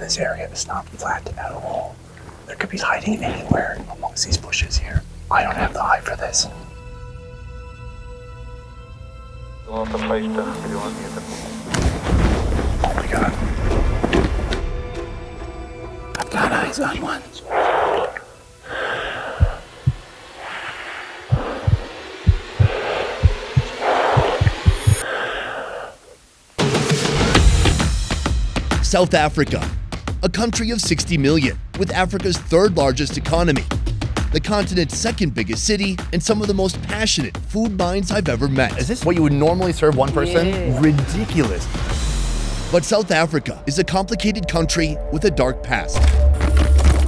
This area is not flat at all. There could be hiding anywhere amongst these bushes here. I don't have the eye for this. Oh my god. I've got eyes on one. South Africa, a country of 60 million, with Africa's third largest economy, the continent's second biggest city, and some of the most passionate food minds I've ever met. Is this what you would normally serve one person? Yeah. Ridiculous. But South Africa is a complicated country with a dark past.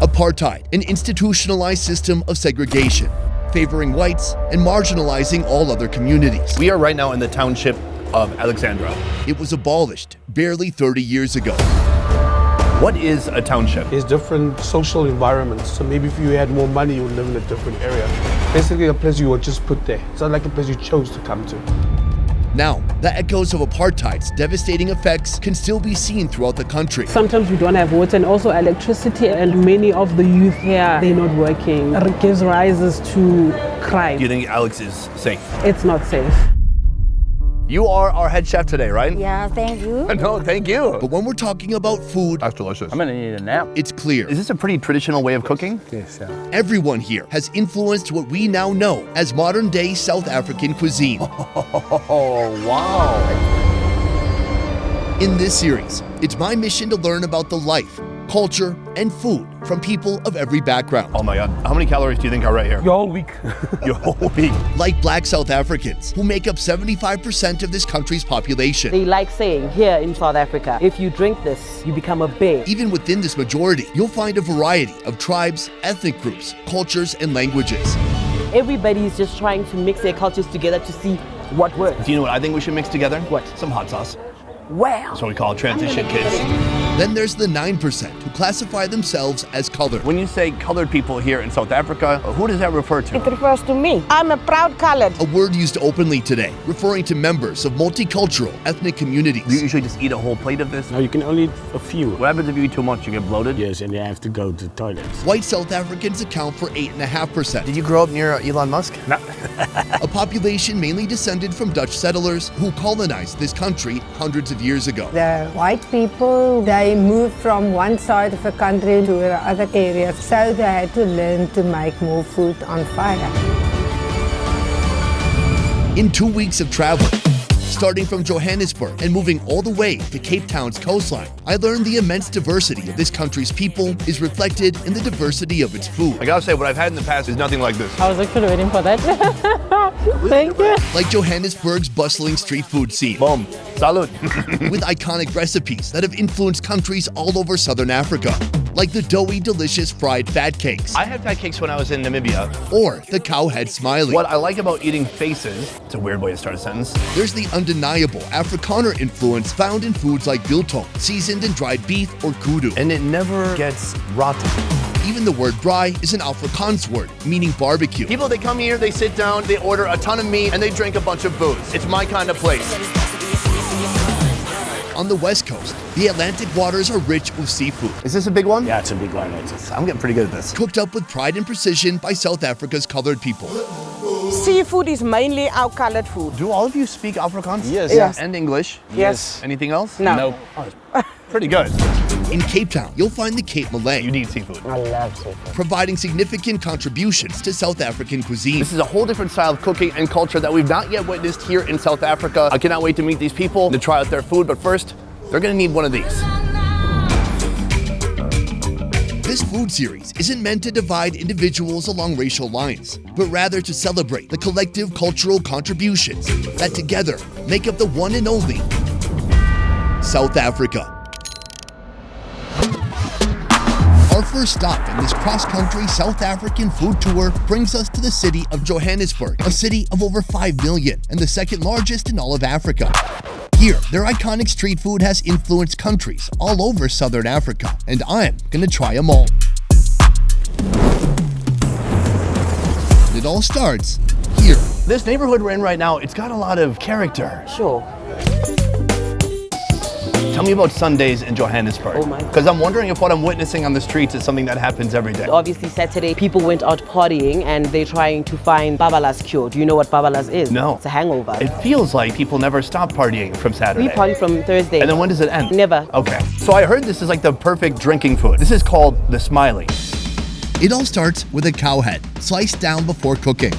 Apartheid, an institutionalized system of segregation, favoring whites and marginalizing all other communities. We are right now in the township of Alexandra. It was abolished barely 30 years ago. What is a township? It's different social environments. So maybe if you had more money, you would live in a different area. Basically a place you were just put there. It's not like a place you chose to come to. Now, the echoes of apartheid's devastating effects can still be seen throughout the country. Sometimes we don't have water and also electricity, and many of the youth here, they're not working. It gives rises to crime. Do you think Alex is safe? It's not safe. You are our head chef today, right? Yeah, thank you. No, thank you. But when we're talking about food, That's delicious. I'm gonna need a nap. it's clear. Is this a pretty traditional way of cooking? Yes, yeah. Everyone here has influenced what we now know as modern-day South African cuisine. Oh, wow. In this series, it's my mission to learn about the life, culture, and food from people of every background. Oh my God. How many calories do you think are right here? Your whole week. Your whole week. Like Black South Africans, who make up 75% of this country's population. They like saying here in South Africa, if you drink this, you become a bear. Even within this majority, you'll find a variety of tribes, ethnic groups, cultures, and languages. Everybody is just trying to mix their cultures together to see what works. Do you know what I think we should mix together? What? Some hot sauce. Wow. That's what we call transition kids. Then there's the 9% who classify themselves as colored. When you say colored people here in South Africa, who does that refer It to? refers to me. I'm a proud colored. A word used openly today, referring to members of multicultural ethnic communities. Do you usually just eat a whole plate of this? No, you can only eat a few. What happens if you eat too much? You get bloated? Yes, and you have to go to the toilets. White South Africans account for 8.5%. Did you grow up near Elon Musk? No. A population mainly descended from Dutch settlers who colonized this country hundreds of years ago. The white people, they moved from one side of the country to the other areas, so they had to learn to make more food on fire. In 2 weeks of travel, starting from Johannesburg and moving all the way to Cape Town's coastline, I learned the immense diversity of this country's people is reflected in the diversity of its food. I gotta say, what I've had in the past is nothing like this. I was actually waiting for that. Thank you. Like Johannesburg's bustling street food scene, Boom. Salud. with iconic recipes that have influenced countries all over southern Africa, like the doughy, delicious fried fat cakes, I had fat cakes when I was in Namibia. or the cow head smiley. What I like about eating faces, it's a weird way to start a sentence. There's the undeniable Afrikaner influence found in foods like biltong, seasoned and dried beef, or kudu. And it never gets rotten. Even the word braai is an Afrikaans word, meaning barbecue. People, they come here, they sit down, they order a ton of meat, and they drink a bunch of booze. It's my kind of place. On the west coast, the Atlantic waters are rich with seafood, Is this a big one? Yeah, it's a big one. It's I'm getting pretty good at this. cooked up with pride and precision by South Africa's colored people. Seafood is mainly our colored food. Do all of you speak Afrikaans? Yes. Yes. And English? Yes. Anything else? No. Pretty good. In Cape Town, you'll find the Cape Malay, You need seafood. I love seafood. providing significant contributions to South African cuisine. This is a whole different style of cooking and culture that we've not yet witnessed here in South Africa. I cannot wait to meet these people, to try out their food, but first, they're gonna need one of these. This food series isn't meant to divide individuals along racial lines, but rather to celebrate the collective cultural contributions that together make up the one and only South Africa. Our first stop in this cross-country South African food tour brings us to the city of Johannesburg, a city of over 5 million and the second largest in all of Africa. Here, their iconic street food has influenced countries all over Southern Africa, and I'm gonna try them all. It all starts here. This neighborhood we're in right now, it's got a lot of character. Sure. Tell Tell me about Sundays in Johannesburg. Oh my. Because I'm wondering if what I'm witnessing on the streets is something that happens every day. Obviously, Saturday, people went out partying and they're trying to find Babalas cure. Do you know what Babalas is? No. It's a hangover. It feels like people never stop partying from Saturday. We party from Thursday. And then when does it end? Never. Okay. So I heard this is like the perfect drinking food. This is called the Smiley. It all starts with a cow head, sliced down before cooking.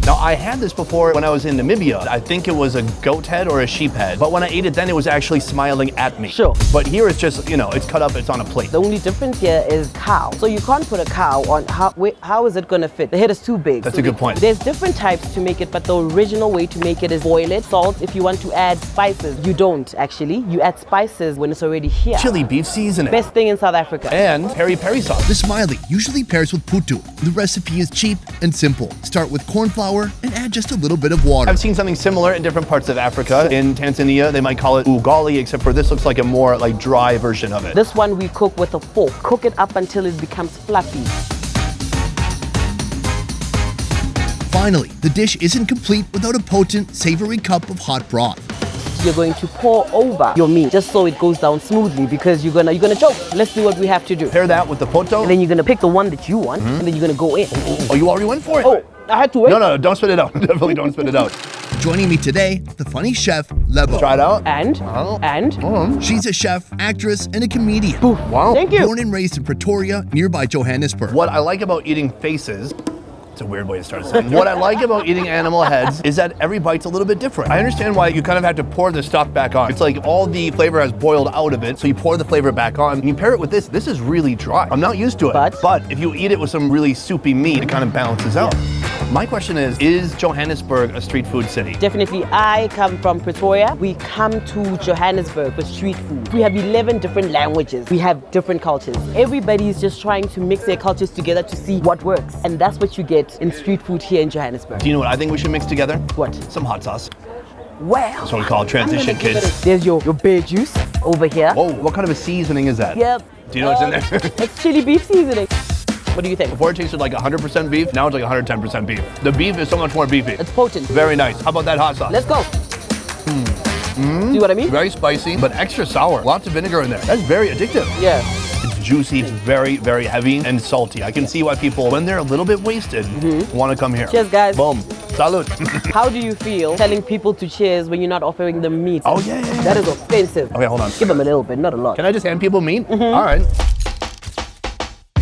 Now, I had this before when I was in Namibia. I think it was a goat head or a sheep head. But when I ate it then, it was actually smiling at me. Sure. But here it's just, you know, it's cut up, it's on a plate. The only difference here is cow. So you can't put a cow on, how is it gonna fit? The head is too big. That's So a good point. There's different types to make it, but the original way to make it is boil it, salt. If you want to add spices, you don't actually. You add spices when it's already here. Chili beef seasoning. Best thing in South Africa. And peri-peri sauce. The Smiley usually pairs with putu. The recipe is cheap and simple. Start with corn flour and add just a little bit of water. I've seen something similar in different parts of Africa. In Tanzania, they might call it ugali, except for this looks like a more like dry version of it. This one we cook with a fork. Cook it up until it becomes fluffy. Finally, the dish isn't complete without a potent, savory cup of hot broth. You're going to pour over your meat just so it goes down smoothly because you're gonna choke. Let's do what we have to do. Pair that with the poto. And then you're gonna pick the one that you want, and then you're gonna go in. Oh, you already went for it? Oh, I had to wait. No, don't spit it out. Definitely don't spit it out. Joining me today, the funny chef, Lebo. Try it out. And She's a chef, actress, and a comedian. Wow. thank you. Born and raised in Pretoria, nearby Johannesburg. What I like about eating faces, it's a weird way to start a sentence. What I like about eating animal heads is that every bite's a little bit different. I understand why you kind of have to pour the stuff back on. It's like all the flavor has boiled out of it, so you pour the flavor back on, and you pair it with this. This is really dry. I'm not used to it. But if you eat it with some really soupy meat, it kind of balances out. My question is Johannesburg a street food city? definitely, I come from Pretoria. We come to Johannesburg for street food. We have 11 different languages. We have different cultures. Everybody is just trying to mix their cultures together to see what works. And that's what you get in street food here in Johannesburg. Do you know what I think we should mix together? What? Some hot sauce. Wow. That's what we call transition, kids. There's your bear juice over here. Whoa, what kind of a seasoning is that? Yep. Do you know what's in there? It's chili beef seasoning. What do you think? Before it tasted like 100% beef, now it's like 110% beef. The beef is so much more beefy. It's potent. Very nice. How about that hot sauce? Let's go. See what I mean? Very spicy, but extra sour. Lots of vinegar in there. That's very addictive. Yeah. It's juicy, it's very, very heavy and salty. I can see why people, when they're a little bit wasted, want to come here. Cheers, guys. Boom. Salud. How do you feel telling people to cheers when you're not offering them meat? Oh, yeah. That is offensive. Okay, hold on. Give them a little bit, not a lot. Can I just hand people meat? All right.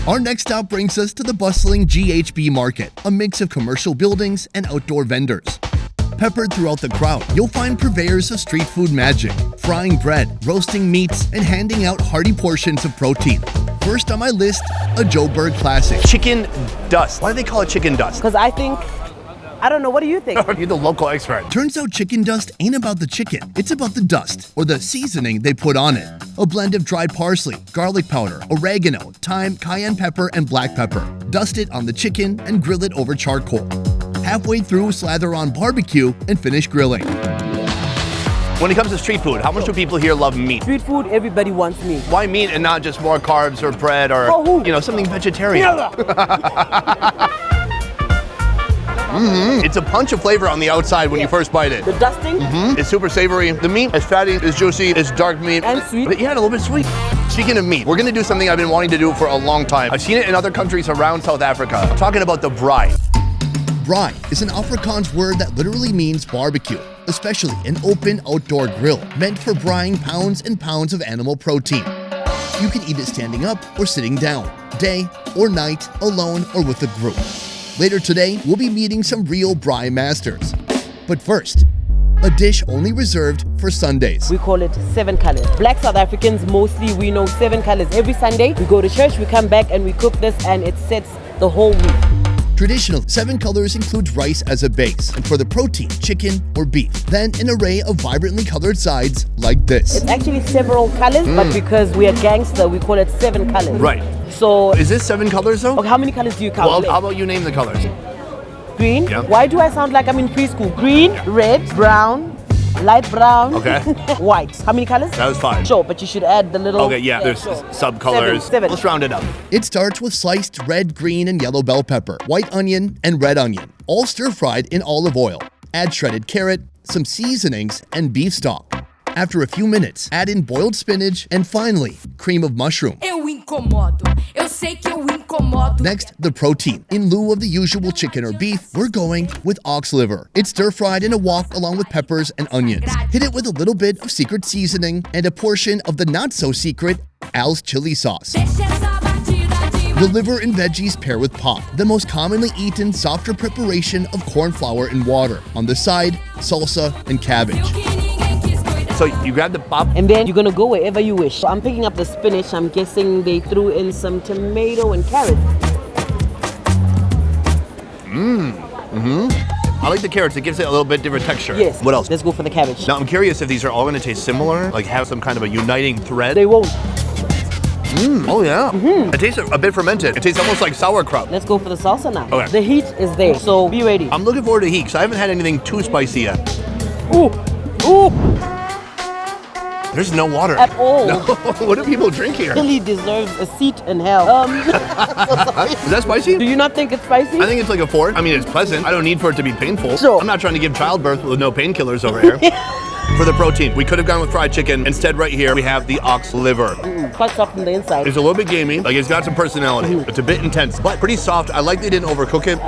Our next stop brings us to the bustling GHB Market, a mix of commercial buildings and outdoor vendors. Peppered throughout the crowd, you'll find purveyors of street food magic, frying bread, roasting meats, and handing out hearty portions of protein. First on my list, a Joburg classic. Chicken dust. Why do they call it chicken dust? Because I think, I don't know, what do you think? You're the local expert. Turns out chicken dust ain't about the chicken, it's about the dust, or the seasoning they put on it. A blend of dried parsley, garlic powder, oregano, thyme, cayenne pepper, and black pepper. Dust it on the chicken and grill it over charcoal. Halfway through, slather on barbecue and finish grilling. When it comes to street food, how much do people here love meat? Street food, everybody wants meat. Why meat and not just more carbs or bread or, you know, something vegetarian? It's a punch of flavor on the outside when you first bite it. The dusting? It's super savory. The meat is fatty, it's juicy, it's dark meat. And sweet. But yeah, a little bit sweet. Speaking of meat, we're gonna do something I've been wanting to do for a long time. I've seen it in other countries around South Africa. I'm talking about the braai. Braai is an Afrikaans word that literally means barbecue, especially an open outdoor grill meant for braaiing pounds and pounds of animal protein. You can eat it standing up or sitting down, day or night, alone or with a group. Later today, we'll be meeting some real braai masters. But first, a dish only reserved for Sundays. We call it 7 colors. Black South Africans, mostly we know 7 colors. Every Sunday, we go to church, we come back and we cook this and it sets the whole week. Traditional 7 colors includes rice as a base, and for the protein, chicken or beef. Then an array of vibrantly colored sides like this. It's actually several colors, but because we are gangster, we call it 7 colors. Right. So, Is this 7 colors though? okay, how many colors do you count? Well, how about you name the colors? Green. Yeah. Why do I sound like I'm in preschool? Green, red, brown, light brown, Okay. white. How many colors? That was 5. Sure, but you should add the little... Okay, yeah, there's sure. sub-colors. 7. Let's round it up. It starts with sliced red, green, and yellow bell pepper, white onion, and red onion, all stir-fried in olive oil. Add shredded carrot, some seasonings, and beef stock. After a few minutes, add in boiled spinach and finally, cream of mushroom. Eu incomodo. Eu sei que eu incomodo. Next, the protein. In lieu of the usual chicken or beef, we're going with ox liver. It's stir-fried in a wok along with peppers and onions. Hit it with a little bit of secret seasoning and a portion of the not-so-secret Al's chili sauce. The liver and veggies pair with pop, the most commonly eaten softer preparation of corn flour and water. On the side, salsa and cabbage. So you grab the pop. And then you're gonna go wherever you wish. So I'm picking up the spinach. I'm guessing they threw in some tomato and carrot. I like the carrots. It gives it a little bit different texture. Yes. What else? Let's go for the cabbage. Now I'm curious if these are all going to taste similar, like have some kind of a uniting thread. They won't. Oh yeah. It tastes a bit fermented. It tastes almost like sauerkraut. Let's go for the salsa now. Okay. The heat is there, so be ready. I'm looking forward to heat because I haven't had anything too spicy yet. Ooh, ooh, There's no water. at all. No. What do people drink here? Really deserves a seat in hell. Is that spicy? Do you not think it's spicy? I think it's like a 4. I mean, it's pleasant. I don't need for it to be painful. Sure. I'm not trying to give childbirth with no painkillers over here. For the protein, we could have gone with fried chicken. Instead, right here, we have the ox liver. Quite soft on the inside. It's a little bit gamey. Like, it's got some personality. It's a bit intense, but pretty soft. I like they didn't overcook it.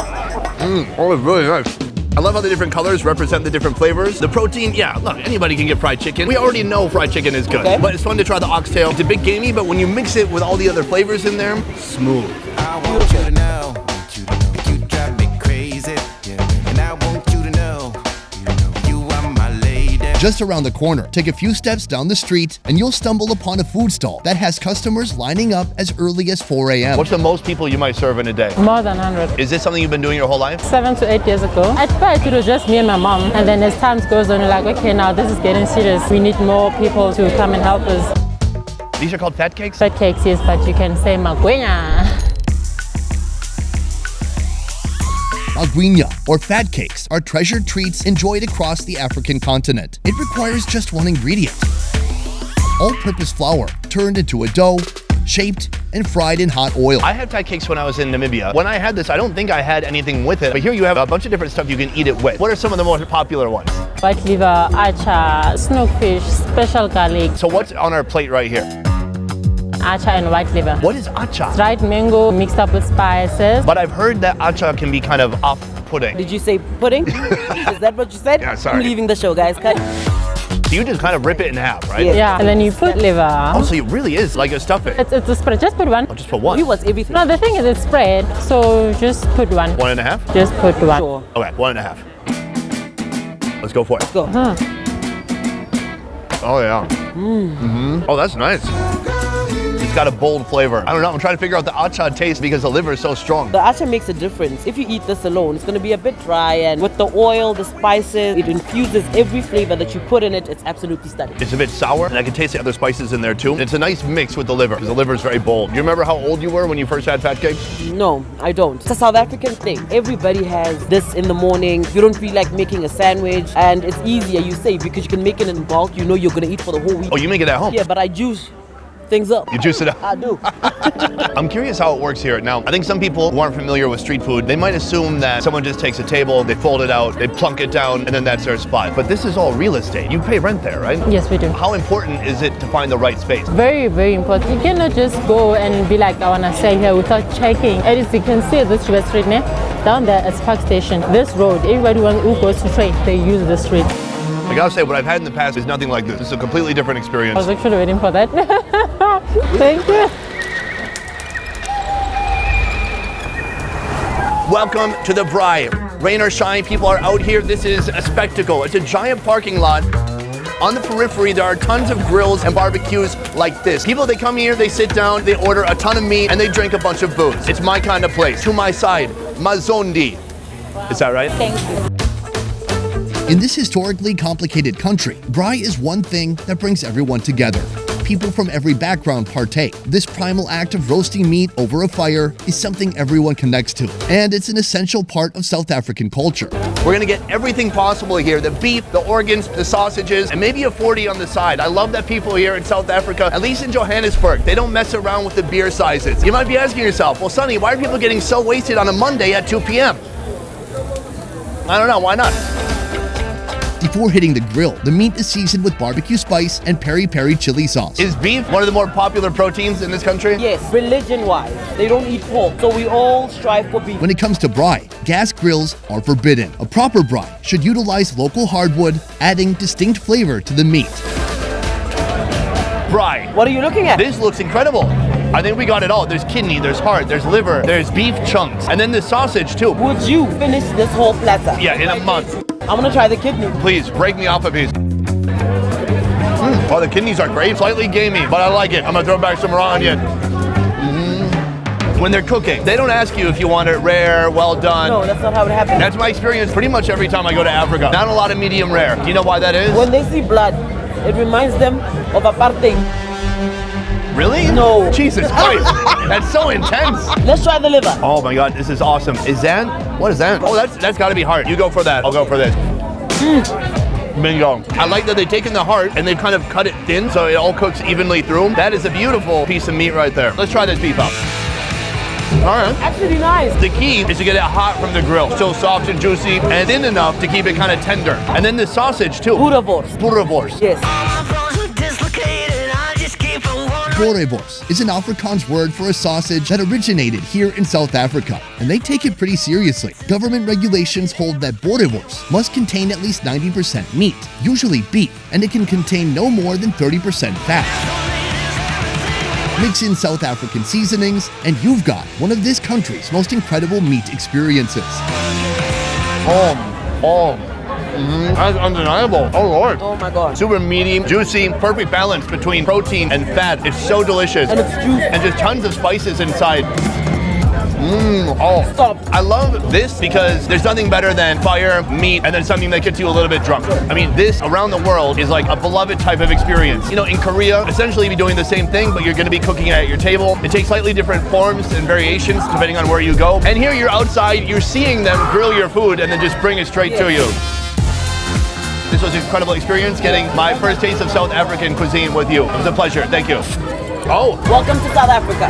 Oh, it's really nice. I love how the different colors represent the different flavors. The protein, yeah, look, anybody can get fried chicken. We already know fried chicken is good, but it's fun to try the oxtail. It's a bit gamey, but when you mix it with all the other flavors in there, smooth. I want you to know, you drive me crazy, yeah. And I want you to know, you are my lady. Just around the corner, take a few steps down the street and you'll stumble upon a food stall that has customers lining up as early as 4 a.m. What's the most people you might serve in a day? More than 100. Is this something you've been doing your whole life? 7 to 8 years ago. At first it was just me and my mom, and then as time goes on, you're like, okay, now this is getting serious. We need more people to come and help us. These are called fat cakes? Fat cakes, yes, but you can say magwenya. Magwenya, or fat cakes, are treasured treats enjoyed across the African continent. It requires just one ingredient: all-purpose flour turned into a dough, shaped and fried in hot oil. I had fat cakes when I was in Namibia. When I had this, I don't think I had anything with it, but here you have a bunch of different stuff you can eat it with. What are some of the more popular ones? White liver, acha, snookfish, special garlic. So what's on our plate right here? Acha and white liver. What is acha? Dried mango mixed up with spices. But I've heard that acha can be kind of off-putting. Did you say pudding? Is that what you said? Yeah, sorry. I'm leaving the show, guys. Cut. You just kind of rip it in half, right? Yeah, and then you put liver. Oh, so it really is like a stuffing. It's a spread. Just put one. Oh, just put one? You was everything. No, the thing is it's spread, so just put one. 1.5? Just put one. Sure. Okay, 1.5. Let's go for it. Go. Oh, yeah. Oh, that's nice. It's got a bold flavor. I don't know, I'm trying to figure out the acha taste because the liver is so strong. The acha makes a difference. If you eat this alone, it's going to be a bit dry, and with the oil, the spices, it infuses every flavor that you put in it. It's absolutely stunning. It's a bit sour, and I can taste the other spices in there too. And it's a nice mix with the liver, because the liver is very bold. Do you remember how old you were when you first had fat cakes? No, I don't. It's a South African thing. Everybody has this in the morning. You don't feel like making a sandwich, and it's easier, you say, because you can make it in bulk. You know you're going to eat for the whole week. Oh, you make it at home? Yeah, but I juice things up. You juice it up? I do. I'm curious how it works here. Now, I think some people who aren't familiar with street food, they might assume that someone just takes a table, they fold it out, they plunk it down, and then that's their spot. But this is all real estate. You pay rent there, right? Yes, we do. How important is it to find the right space? Very, very important. You cannot just go and be like, I want to stay here without checking. As you can see, this River Street, down there at Park Station. This road, everybody who goes to train, they use this street. I gotta say, what I've had in the past is nothing like this. This is a completely different experience. I was actually waiting for that. Thank you. Welcome to the Braai. Rain or shine, people are out here. This is a spectacle. It's a giant parking lot. On the periphery, there are tons of grills and barbecues like this. People, they come here, they sit down, they order a ton of meat, and they drink a bunch of booze. It's my kind of place. To my side, Mazondi. Is that right? Thank you. In this historically complicated country, braai is one thing that brings everyone together. People from every background partake. This primal act of roasting meat over a fire is something everyone connects to, and it's an essential part of South African culture. We're gonna get everything possible here. The beef, the organs, the sausages, and maybe a 40 on the side. I love that people here in South Africa, at least in Johannesburg, they don't mess around with the beer sizes. You might be asking yourself, well, Sonny, why are people getting so wasted on a Monday at 2 p.m.? I don't know, why not? Before hitting the grill, the meat is seasoned with barbecue spice and peri-peri chili sauce. Is beef one of the more popular proteins in this country? Yes, religion-wise, they don't eat pork, so we all strive for beef. When it comes to braai, gas grills are forbidden. A proper braai should utilize local hardwood, adding distinct flavor to the meat. Braai. What are you looking at? This looks incredible. I think we got it all. There's kidney, there's heart, there's liver, there's beef chunks, and then the sausage too. Would you finish this whole platter? Yeah, in a month. I'm gonna try the kidney. Please, break me off a piece. Oh, the kidneys are great. Slightly gamey, but I like it. I'm gonna throw back some raw onion. When they're cooking, they don't ask you if you want it rare, well done. No, that's not how it happens. That's my experience pretty much every time I go to Africa. Not a lot of medium rare. Do you know why that is? When they see blood, it reminds them of apartheid. Really? No. Jesus Christ. That's so intense. Let's try the liver. Oh my God, this is awesome. Is that? What is that? Oh, that's gotta be heart. You go for that. I'll go for this. Bingo. I like that they've taken the heart and they've kind of cut it thin so it all cooks evenly through. That is a beautiful piece of meat right there. Let's try this beef up. All right. Actually nice. The key is to get it hot from the grill. Still soft and juicy and thin enough to keep it kind of tender. And then the sausage too. Boerewors. Boerewors. Yes. Boerewors is an Afrikaans word for a sausage that originated here in South Africa, and they take it pretty seriously. Government regulations hold that boerewors must contain at least 90% meat, usually beef, and it can contain no more than 30% fat. Mix in South African seasonings, and you've got one of this country's most incredible meat experiences. That's undeniable. Oh Lord. Oh my God. Super meaty, juicy, perfect balance between protein and fat. It's so delicious. And it's juicy. And just tons of spices inside. Stop. I love this because there's nothing better than fire, meat, and then something that gets you a little bit drunk. I mean, this around the world is like a beloved type of experience. You know, in Korea, essentially you're doing the same thing, but you're gonna be cooking it at your table. It takes slightly different forms and variations depending on where you go. And here you're outside, you're seeing them grill your food and then just bring it straight to you. This was an incredible experience getting my first taste of South African cuisine with you. It was a pleasure. Thank you. Oh. Welcome to South Africa.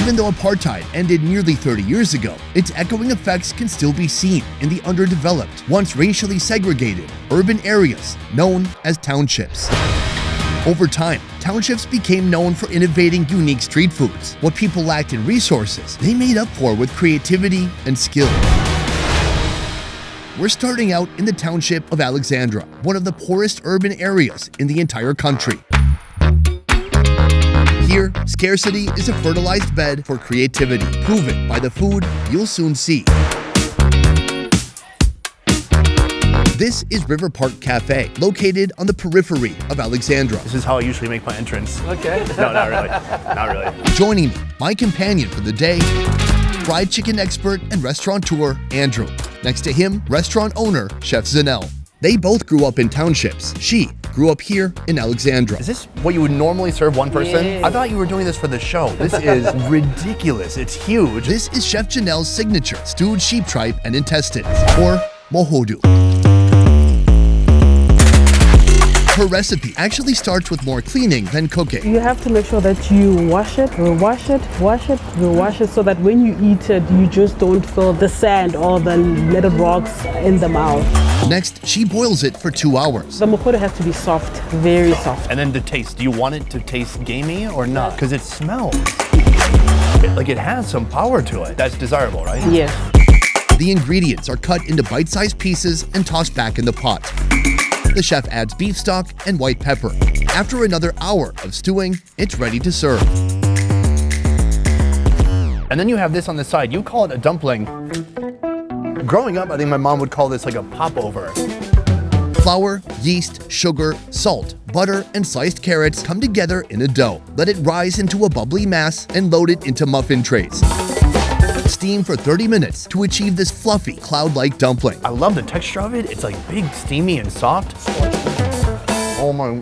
Even though apartheid ended nearly 30 years ago, its echoing effects can still be seen in the underdeveloped, once racially segregated, urban areas known as townships. Over time, townships became known for innovating unique street foods. What people lacked in resources, they made up for with creativity and skill. We're starting out in the township of Alexandra, one of the poorest urban areas in the entire country. Here, scarcity is a fertilized bed for creativity, proven by the food you'll soon see. This is River Park Cafe, located on the periphery of Alexandra. This is how I usually make my entrance. Okay. No, not really. Not really. Joining me, my companion for the day, fried chicken expert and restaurateur, Andrew. Next to him, restaurant owner, Chef Zanel. They both grew up in townships. She grew up here in Alexandra. Is this what you would normally serve one person? Yes. I thought you were doing this for the show. This is ridiculous. It's huge. This is Chef Janelle's signature, stewed sheep tripe and intestines, or mohodu. Her recipe actually starts with more cleaning than cooking. You have to make sure that you wash it, wash it, wash it, wash it, so that when you eat it, you just don't feel the sand or the little rocks in the mouth. Next, she boils it for 2 hours. The mohodu has to be soft, very soft. And then the taste. Do you want it to taste gamey or not? Because it smells. Like it has some power to it. That's desirable, right? Yes. The ingredients are cut into bite-sized pieces and tossed back in the pot. The chef adds beef stock and white pepper. After another hour of stewing, it's ready to serve. And then you have this on the side. You call it a dumpling. Growing up, I think my mom would call this like a popover. Flour, yeast, sugar, salt, butter, and sliced carrots come together in a dough. Let it rise into a bubbly mass and load it into muffin trays. Steam for 30 minutes to achieve this fluffy, cloud-like dumpling. I love the texture of it. It's like big, steamy, and soft. Oh my,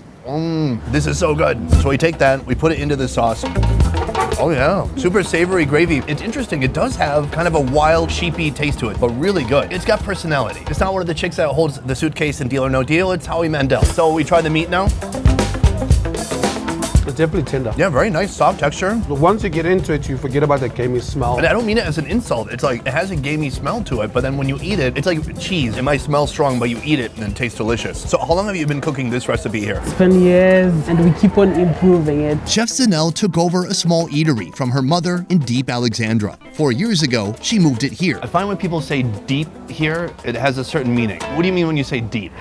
this is so good. So we take that, we put it into the sauce. Oh yeah, super savory gravy. It's interesting, it does have kind of a wild, sheepy taste to it, but really good. It's got personality. It's not one of the chicks that holds the suitcase in Deal or No Deal, it's Howie Mandel. So we try the meat now. It's definitely tender. Yeah, very nice, soft texture. But once you get into it, you forget about the gamey smell. And I don't mean it as an insult. It's like, it has a gamey smell to it, but then when you eat it, it's like cheese. It might smell strong, but you eat it and it tastes delicious. So how long have you been cooking this recipe here? It's been years and we keep on improving it. Chef Zanel took over a small eatery from her mother in Deep Alexandra. 4 years ago, she moved it here. I find when people say deep here, it has a certain meaning. What do you mean when you say deep?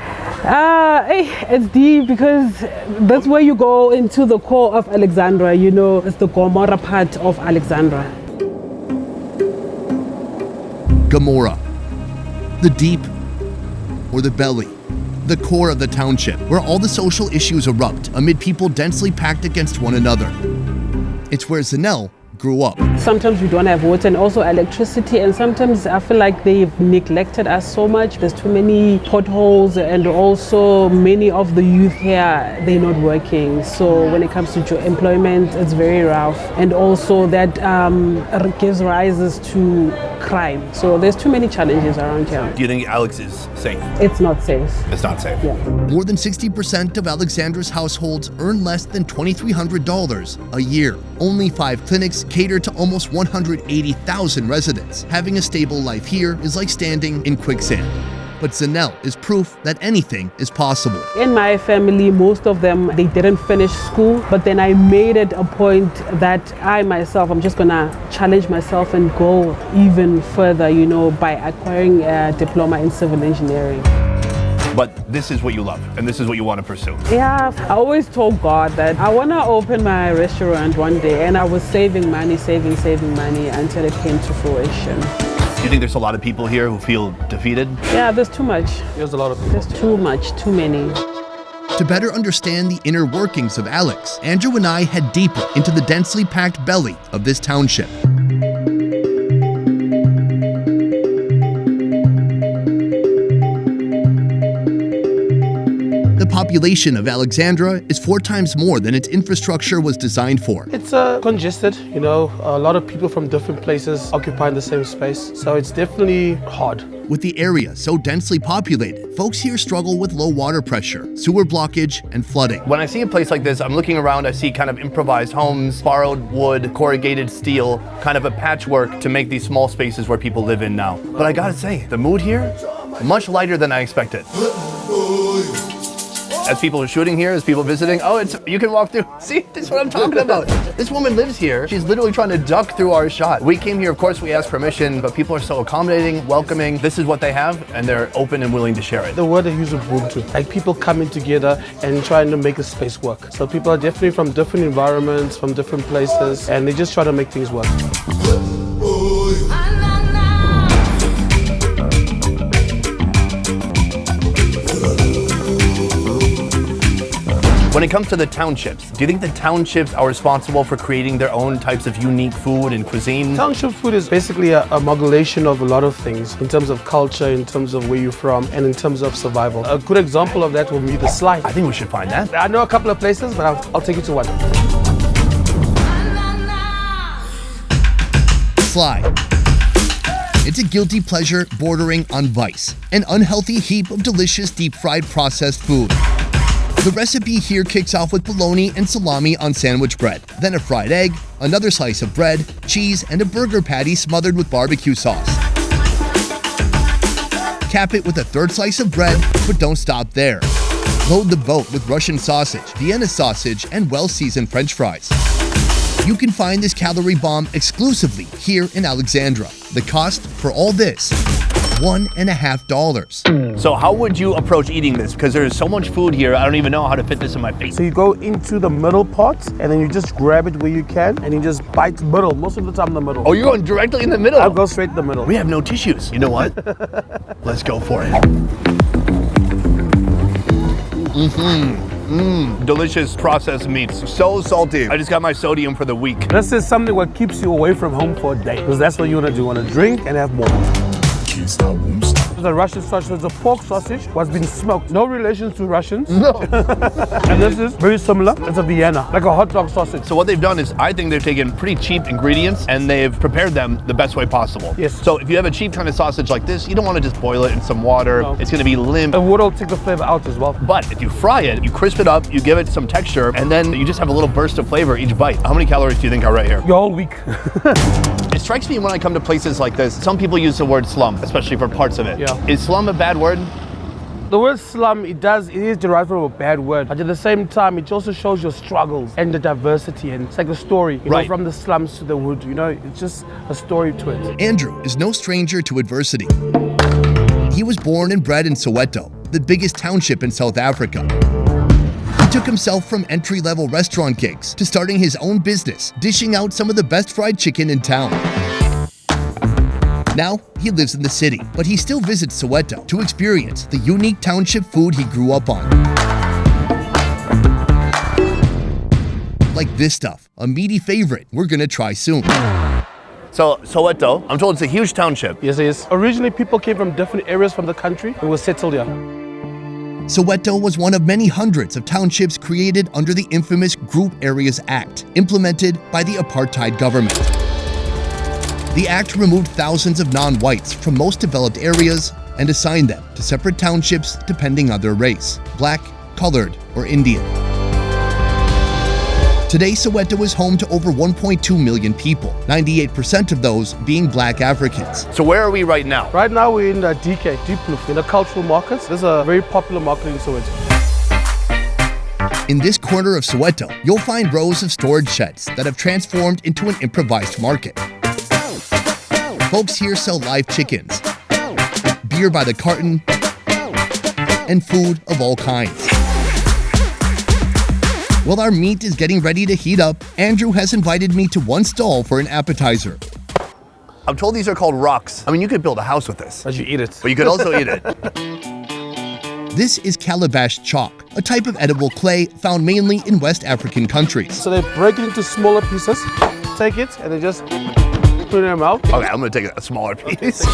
It's deep because that's where you go into the core of Alexandra. You know, it's the Gomorrah part of Alexandra. Gomorrah, the deep or the belly, the core of the township, where all the social issues erupt amid people densely packed against one another. It's where Zanel grew up. Sometimes we don't have water and also electricity, and sometimes I feel like they've neglected us so much. There's too many potholes, and also many of the youth here, they're not working. So when it comes to employment, it's very rough. And also that gives rises to crime. So there's too many challenges around here. Do you think Alex is safe? It's not safe. It's not safe. Yeah. More than 60% of Alexandra's households earn less than $2,300 a year. Only 5 clinics cater to almost 180,000 residents. Having a stable life here is like standing in quicksand. But Zanel is proof that anything is possible. In my family, most of them, they didn't finish school, but then I made it a point that I myself, I'm just gonna challenge myself and go even further, you know, by acquiring a diploma in civil engineering. But this is what you love, and this is what you want to pursue. Yeah, I always told God that I want to open my restaurant one day, and I was saving money until it came to fruition. Do you think there's a lot of people here who feel defeated? Yeah, there's too much. There's a lot of people. There's too much, too many. To better understand the inner workings of Alex, Andrew and I head deeper into the densely packed belly of this township. The population of Alexandra is 4 times more than its infrastructure was designed for. It's congested, you know, a lot of people from different places occupying the same space. So it's definitely hard. With the area so densely populated, folks here struggle with low water pressure, sewer blockage, and flooding. When I see a place like this, I'm looking around, I see kind of improvised homes, borrowed wood, corrugated steel, kind of a patchwork to make these small spaces where people live in now. But I gotta say, the mood here, much lighter than I expected. As people are shooting here, as people visiting, you can walk through. See, this is what I'm talking about. This woman lives here. She's literally trying to duck through our shot. We came here, of course, we asked permission, but people are so accommodating, welcoming. This is what they have, and they're open and willing to share it. The word they use is Ubuntu, like people coming together and trying to make a space work. So people are definitely from different environments, from different places, and they just try to make things work. When it comes to the townships, do you think the townships are responsible for creating their own types of unique food and cuisine? Township food is basically a amalgamation of a lot of things in terms of culture, in terms of where you're from, and in terms of survival. A good example of that will be the Sly. I think we should find that. I know a couple of places, but I'll take you to one. Sly. It's a guilty pleasure bordering on vice, an unhealthy heap of delicious deep-fried processed food. The recipe here kicks off with bologna and salami on sandwich bread, then a fried egg, another slice of bread, cheese, and a burger patty smothered with barbecue sauce. Cap it with a 3rd slice of bread, but don't stop there. Load the boat with Russian sausage, Vienna sausage, and well-seasoned French fries. You can find this calorie bomb exclusively here in Alexandra. The cost for all this, $1.50. So how would you approach eating this? Because there's so much food here, I don't even know how to fit this in my face. So you go into the middle part, and then you just grab it where you can, and you just bite the middle. Most of the time the middle. Oh, you're going directly in the middle? I'll go straight in the middle. We have no tissues. You know what? Let's go for it. Delicious processed meats. So salty. I just got my sodium for the week. This is something what keeps you away from home for a day, because that's what you want to do. You want to drink and have more. Can't stop, won't stop. It's a Russian sausage. It's a pork sausage what's been smoked. No relation to Russians. No. And this is very similar. It's a Vienna, like a hot dog sausage. So what they've done is, I think they've taken pretty cheap ingredients and they've prepared them the best way possible. Yes. So if you have a cheap kind of sausage like this, you don't want to just boil it in some water. No. It's going to be limp. And water will take the flavor out as well. But if you fry it, you crisp it up, you give it some texture, and then you just have a little burst of flavor each bite. How many calories do you think are right here? Your whole week. It strikes me when I come to places like this, some people use the word slum, especially for parts of it. Yeah. Is slum a bad word? The word slum, it is derived from a bad word, but at the same time, it also shows your struggles and the diversity, and it's like a story, you know, from the slums to the hood, you know, it's just a story to it. Andrew is no stranger to adversity. He was born and bred in Soweto, the biggest township in South Africa. He took himself from entry-level restaurant gigs to starting his own business, dishing out some of the best fried chicken in town. Now, he lives in the city, but he still visits Soweto to experience the unique township food he grew up on. Like this stuff, a meaty favorite we're gonna try soon. So, Soweto, I'm told it's a huge township. Yes, it is. Originally, people came from different areas from the country and were settled here. Soweto was one of many hundreds of townships created under the infamous Group Areas Act, implemented by the apartheid government. The act removed thousands of non-whites from most developed areas and assigned them to separate townships depending on their race, black, colored, or Indian. Today, Soweto is home to over 1.2 million people, 98% of those being black Africans. So where are we right now? Right now, we're in the DK, Diepkloof, in the cultural markets. This is a very popular market in Soweto. In this corner of Soweto, you'll find rows of storage sheds that have transformed into an improvised market. Folks here sell live chickens, beer by the carton, and food of all kinds. While our meat is getting ready to heat up, Andrew has invited me to one stall for an appetizer. I'm told these are called rocks. I mean, you could build a house with this. But you eat it. But you could also eat it. This is calabash chalk, a type of edible clay found mainly in West African countries. So they break it into smaller pieces, take it, and they just put it in their mouth. Okay, I'm gonna take a smaller piece.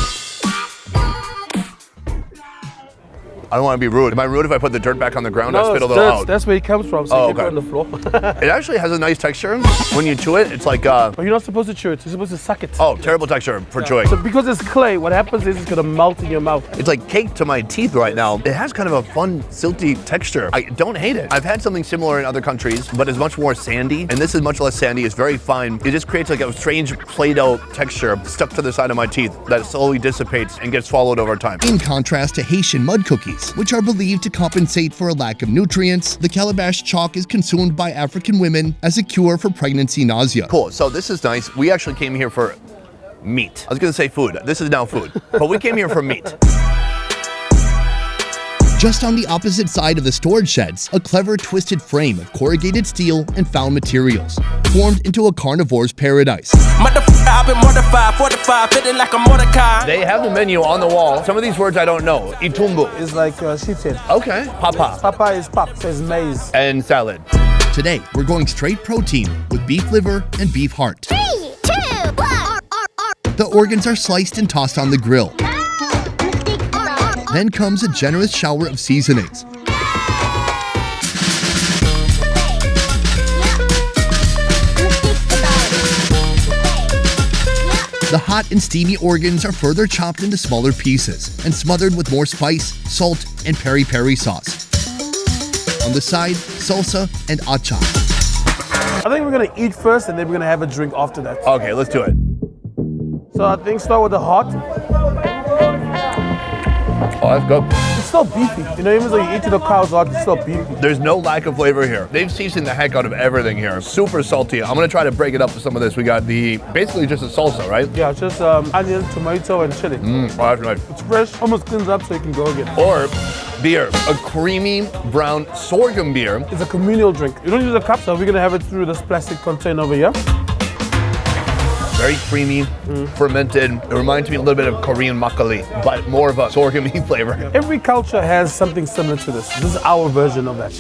I don't want to be rude. Am I rude if I put the dirt back on the ground? No, I spit a little out. That's where it comes from, so you can put it on the floor. It actually has a nice texture. When you chew it, it's like But you're not supposed to chew it, you're supposed to suck it. Oh, terrible texture for chewing. So because it's clay, what happens is it's gonna melt in your mouth. It's like cake to my teeth right now. It has kind of a fun, silty texture. I don't hate it. I've had something similar in other countries, but it's much more sandy. And this is much less sandy. It's very fine. It just creates like a strange Play-Doh texture stuck to the side of my teeth that slowly dissipates and gets swallowed over time. In contrast to Haitian mud cookies, which are believed to compensate for a lack of nutrients, the calabash chalk is consumed by African women as a cure for pregnancy nausea. Cool, so this is nice. We actually came here for meat. I was gonna say food. This is now food. But we came here for meat. Just on the opposite side of the storage sheds, a clever twisted frame of corrugated steel and found materials, formed into a carnivore's paradise. I've been mortified, fortified, fitting like a Mordecai. They have the menu on the wall. Some of these words I don't know. Itumbu. It's like sheep's head. Okay. Papa. Papa is pap, says maize. And salad. Today, we're going straight protein with beef liver and beef heart. 3, 2, 1. The organs are sliced and tossed on the grill. Then comes a generous shower of seasonings. The hot and steamy organs are further chopped into smaller pieces and smothered with more spice, salt, and peri-peri sauce. On the side, salsa and acha. I think we're gonna eat first and then we're gonna have a drink after that. Okay, let's do it. So I think start with the heart. Oh, that's good. It's still beefy. You know, even though you eat the cow's heart, it's still beefy. There's no lack of flavor here. They've seasoned the heck out of everything here. Super salty. I'm gonna try to break it up with some of this. We got basically just a salsa, right? Yeah, just onion, tomato, and chili. Oh, that's nice. It's fresh, almost cleans up so you can go again. Or beer, a creamy brown sorghum beer. It's a communal drink. You don't use a cup, so we're gonna have it through this plastic container over here. Very creamy, fermented. It reminds me a little bit of Korean makgeolli, but more of a sorghum-y flavor. Every culture has something similar to this. This is our version of that.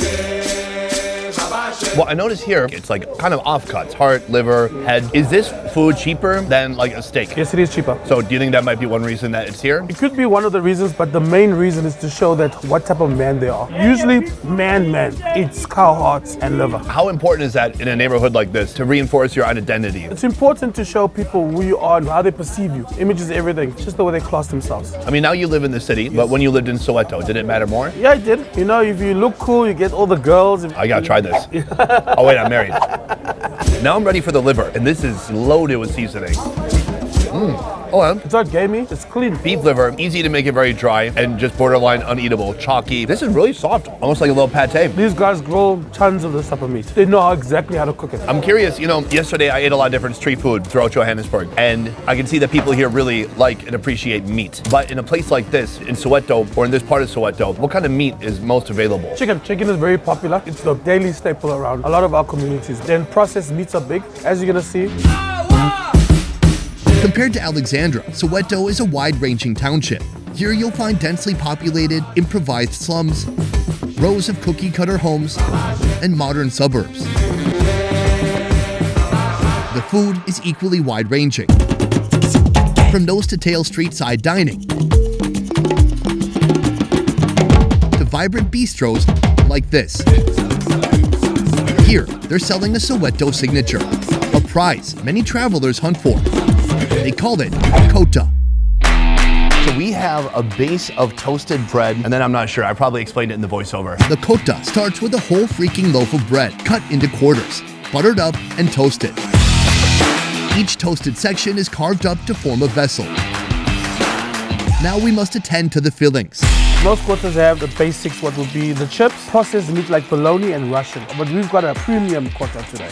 Well, I noticed here, it's like kind of offcuts, heart, liver, head. Is this food cheaper than like a steak? Yes, it is cheaper. So do you think that might be one reason that it's here? It could be one of the reasons, but the main reason is to show that what type of man they are. Usually, man eats cow hearts and liver. How important is that in a neighborhood like this to reinforce your identity? It's important to show people who you are and how they perceive you. Image is everything. It's just the way they class themselves. I mean, now you live in the city, but when you lived in Soweto, did it matter more? Yeah, it did. You know, if you look cool, you get all the girls. I gotta try this. Oh wait, I'm married. Now I'm ready for the liver, and this is loaded with seasoning. Oh, it's not gamey, it's clean. Beef liver, easy to make it very dry and just borderline uneatable, chalky. This is really soft, almost like a little pate. These guys grow tons of this type of meat. They know exactly how to cook it. I'm curious, you know, yesterday I ate a lot of different street food throughout Johannesburg, and I can see that people here really like and appreciate meat. But in a place like this, in Soweto, or in this part of Soweto, what kind of meat is most available? Chicken. Chicken is very popular. It's the daily staple around a lot of our communities. Then processed meats are big, as you're gonna see. Compared to Alexandra, Soweto is a wide-ranging township. Here you'll find densely populated, improvised slums, rows of cookie-cutter homes, and modern suburbs. The food is equally wide-ranging. From nose-to-tail street-side dining to vibrant bistros like this. Here, they're selling the Soweto signature, a prize many travelers hunt for. They call it kota. So we have a base of toasted bread, and then I'm not sure, I probably explained it in the voiceover. The kota starts with a whole freaking loaf of bread, cut into quarters, buttered up and toasted. Each toasted section is carved up to form a vessel. Now we must attend to the fillings. Most kotas have the basics, what would be the chips, processed meat like bologna and Russian, but we've got a premium kota today.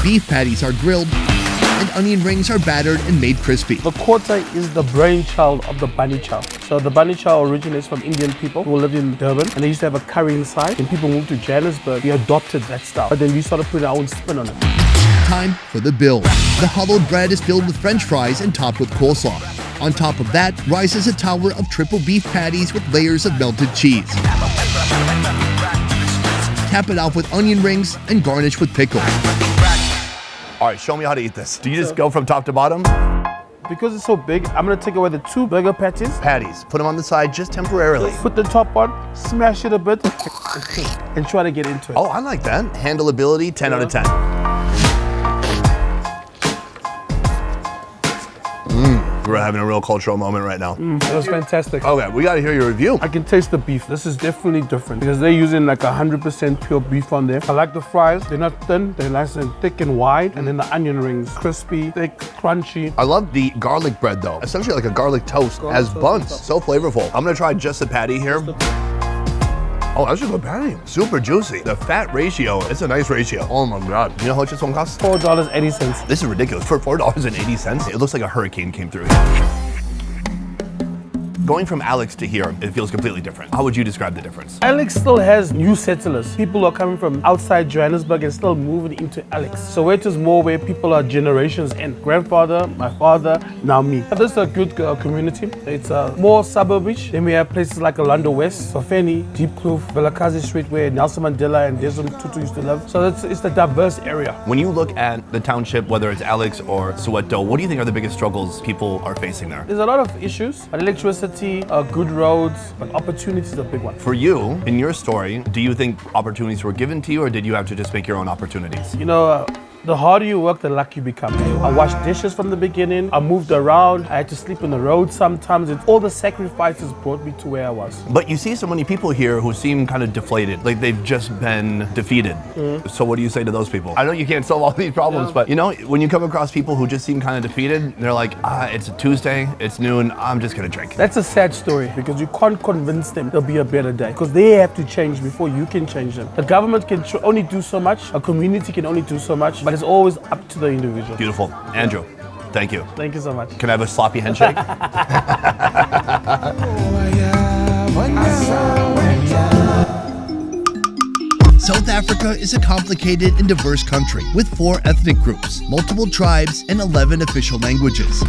Beef patties are grilled, and onion rings are battered and made crispy. The kota is the brainchild of the Bani Chow. So the Bani Chow originates from Indian people who lived in Durban, and they used to have a curry inside. When people moved to Johannesburg, we adopted that style, but then we started putting our own spin on it. Time for the build. The hollowed bread is filled with French fries and topped with coleslaw. On top of that rises a tower of triple beef patties with layers of melted cheese. Cap it off with onion rings and garnish with pickle. All right, show me how to eat this. Do you just go from top to bottom? Because it's so big, I'm gonna take away the 2 burger patties. Patties, put them on the side just temporarily. Put the top on, smash it a bit, and try to get into it. Oh, I like that. Handleability, 10 out of 10. We're having a real cultural moment right now. That was fantastic. Okay, we gotta hear your review. I can taste the beef. This is definitely different because they're using like 100% pure beef on there. I like the fries. They're not thin. They're nice and thick and wide. And then the onion rings, crispy, thick, crunchy. I love the garlic bread though. Essentially like a garlic toast as buns. So flavorful. I'm gonna try just the patty here. Oh, that's a good patty. Super juicy. The fat ratio, it's a nice ratio. Oh my God. You know how much this one costs? $4.80. This is ridiculous. For $4.80, it looks like a hurricane came through here. Going from Alex to here, it feels completely different. How would you describe the difference? Alex still has new settlers. People are coming from outside Johannesburg and still moving into Alex. Soweto's more where people are generations in. Grandfather, my father, now me. This is a good community. It's more suburbish. Then we have places like Orlando West, Sofeni, Deep Kloof, Vilakazi Street where Nelson Mandela and Desmond Tutu used to live. So it's a diverse area. When you look at the township, whether it's Alex or Soweto, what do you think are the biggest struggles people are facing there? There's a lot of issues. Electricity, good roads, but opportunity is a big one. For you, in your story, do you think opportunities were given to you or did you have to just make your own opportunities? You know, the harder you work, the luckier you become. I washed dishes from the beginning. I moved around. I had to sleep on the road sometimes. And all the sacrifices brought me to where I was. But you see so many people here who seem kind of deflated, like they've just been defeated. So what do you say to those people? I know you can't solve all these problems, but you know, when you come across people who just seem kind of defeated, they're like, it's a Tuesday, it's noon, I'm just gonna drink. That's a sad story because you can't convince them there'll be a better day because they have to change before you can change them. The government can only do so much, a community can only do so much, but it's always up to the individual. Beautiful. Andrew, thank you. Thank you so much. Can I have a sloppy handshake? South Africa is a complicated and diverse country with 4 ethnic groups, multiple tribes, and 11 official languages.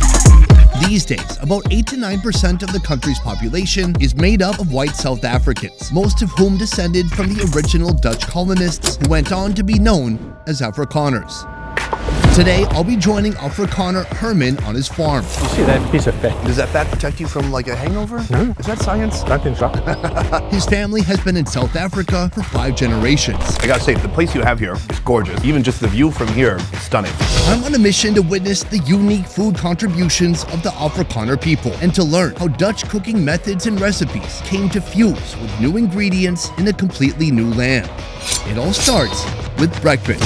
These days, about 8 to 9% of the country's population is made up of white South Africans, most of whom descended from the original Dutch colonists who went on to be known as Afrikaners. Today, I'll be joining Afrikaner Herman on his farm. You see that piece of fat? Does that fat protect you from like a hangover? Is that science? Nothing's wrong. His family has been in South Africa for 5 generations. I gotta say, the place you have here is gorgeous. Even just the view from here is stunning. I'm on a mission to witness the unique food contributions of the Afrikaner people and to learn how Dutch cooking methods and recipes came to fuse with new ingredients in a completely new land. It all starts with breakfast.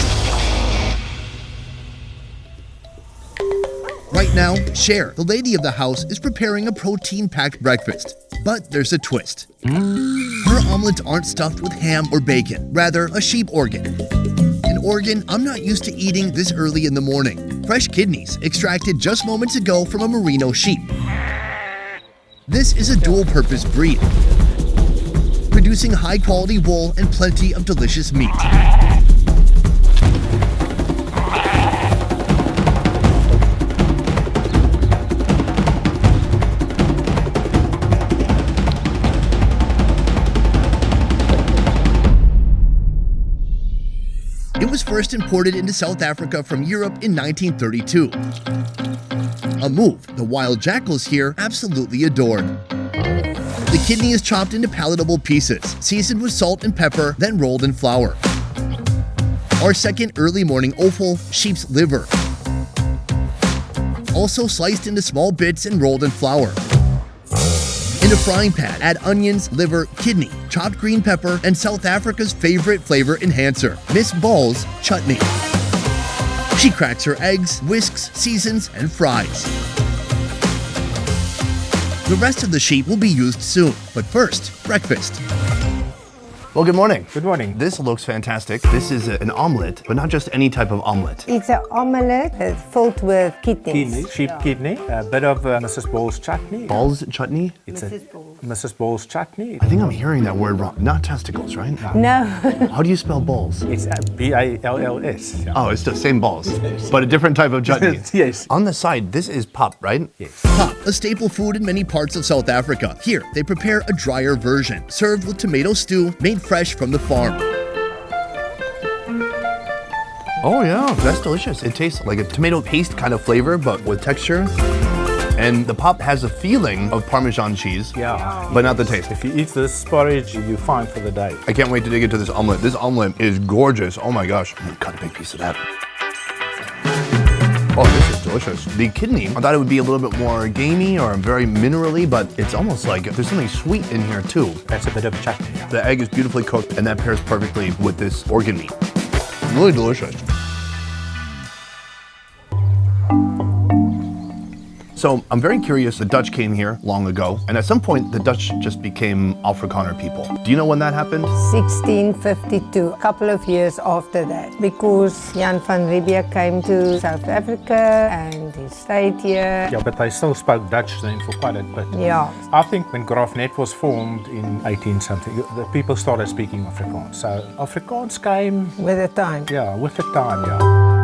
Right now, Cher, the lady of the house, is preparing a protein-packed breakfast. But there's a twist. Her omelets aren't stuffed with ham or bacon, rather a sheep organ. An organ I'm not used to eating this early in the morning. Fresh kidneys, extracted just moments ago from a merino sheep. This is a dual-purpose breed, producing high-quality wool and plenty of delicious meat. It was first imported into South Africa from Europe in 1932. A move the wild jackals here absolutely adored. The kidney is chopped into palatable pieces, seasoned with salt and pepper, then rolled in flour. Our second early morning offal, sheep's liver. Also sliced into small bits and rolled in flour. In a frying pan, add onions, liver, kidney, chopped green pepper, and South Africa's favorite flavor enhancer, Miss Ball's chutney. She cracks her eggs, whisks, seasons, and fries. The rest of the sheep will be used soon, but first, breakfast. Well, good morning. Good morning. This looks fantastic. This is an omelet, but not just any type of omelet. It's an omelette filled with kidneys. Kidney, sheep kidney, a bit of Mrs. Ball's chutney. Ball's chutney? It's Mrs. Ball's chutney. I think I'm hearing that word wrong. Not testicles, right? No. How do you spell balls? It's B-A-L-L-S. Oh, it's the same balls, but a different type of chutney. Yes. On the side, this is pap, right? Yes. Pap, a staple food in many parts of South Africa. Here, they prepare a drier version, served with tomato stew made fresh from the farm. Oh yeah, that's delicious. It tastes like a tomato paste kind of flavor, but with texture. And the pap has a feeling of Parmesan cheese, but not the taste. If you eat this porridge, you're fine for the day. I can't wait to dig into this omelet. This omelet is gorgeous. Oh my gosh. I'm gonna cut a big piece of that. Oh, this is delicious. The kidney, I thought it would be a little bit more gamey or very minerally, but it's almost like there's something sweet in here too. That's a bit of chutney. The egg is beautifully cooked and that pairs perfectly with this organ meat. Really delicious. So I'm very curious, the Dutch came here long ago, and at some point the Dutch just became Afrikaner people. Do you know when that happened? 1652, a couple of years after that, because Jan van Riebeeck came to South Africa and he stayed here. Yeah, but they still spoke Dutch then for quite a bit. Yeah. I think when Graafnet was formed in 18-something, the people started speaking Afrikaans. So Afrikaans came... With the time. Yeah, with the time, yeah.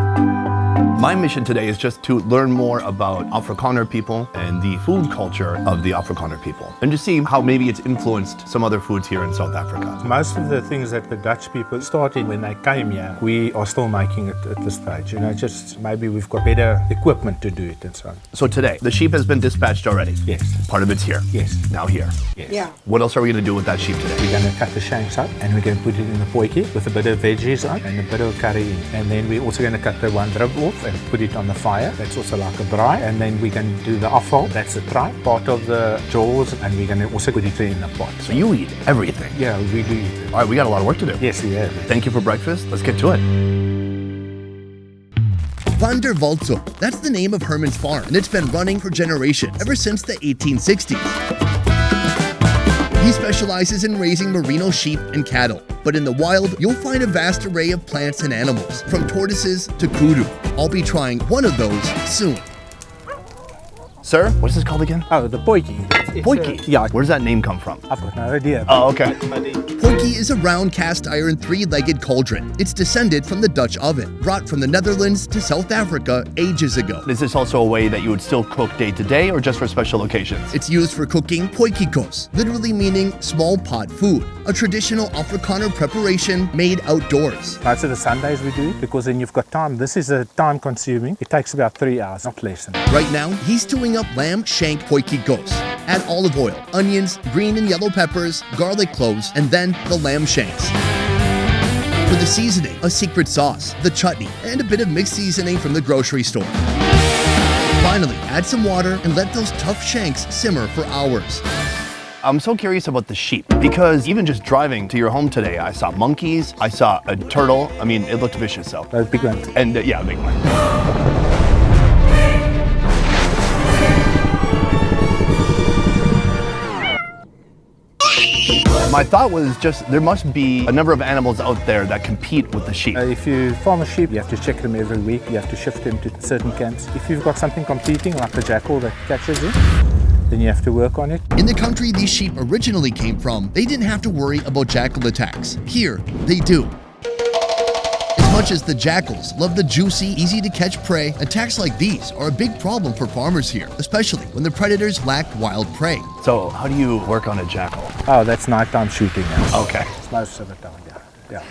My mission today is just to learn more about Afrikaner people and the food culture of the Afrikaner people, and to see how maybe it's influenced some other foods here in South Africa. Most of the things that the Dutch people started when they came here, we are still making it at this stage. You know, just maybe we've got better equipment to do it and so on. So today, the sheep has been dispatched already? Yes. Part of it's here? Yes. Now here? Yes. Yeah. What else are we going to do with that sheep today? We're going to cut the shanks up and we're going to put it in the potjie with a bit of veggies on and a bit of curry in. And then we're also going to cut the one rib off and put it on the fire. That's also like a braai. And then we can do the offal. That's a tripe, part of the jaws, and we're going to also put it in the pot. So you eat everything? Yeah, we do eat it. All right, we got a lot of work to do. Yes, we have. Thank you for breakfast. Let's get to it. Van der Waldzoek, that's the name of Herman's farm, and it's been running for generations, ever since the 1860s. He specializes in raising merino sheep and cattle, but in the wild, you'll find a vast array of plants and animals, from tortoises to kudu. I'll be trying one of those soon. Sir, what is this called again? Oh, the potjie. Potjie? Yeah. Where does that name come from? I've got no idea. Oh, okay. Potjie Poiki is a round cast iron three-legged cauldron. It's descended from the Dutch oven, brought from the Netherlands to South Africa ages ago. Is this also a way that you would still cook day to day or just for special occasions? It's used for cooking poikikos, literally meaning small pot food, a traditional Afrikaner preparation made outdoors. Most of the Sundays we do it because then you've got time. This is a time consuming. It takes about 3 hours, not less than that. Right now, he's stewing up lamb shank poikikos. Add olive oil, onions, green and yellow peppers, garlic cloves, and then the lamb shanks. For the seasoning, a secret sauce, the chutney, and a bit of mixed seasoning from the grocery store. Finally, add some water and let those tough shanks simmer for hours. I'm so curious about the sheep because even just driving to your home today, I saw monkeys, I saw a turtle. I mean, it looked vicious. So a big one. And yeah, a big one. My thought was just there must be a number of animals out there that compete with the sheep. If you farm a sheep, you have to check them every week. You have to shift them to certain camps. If you've got something competing, like the jackal that catches you, then you have to work on it. In the country these sheep originally came from, they didn't have to worry about jackal attacks. Here, they do. As much as the jackals love the juicy, easy-to-catch prey, attacks like these are a big problem for farmers here, especially when the predators lack wild prey. So how do you work on a jackal? Oh, that's nighttime shooting now. Okay. It's most of the time, yeah.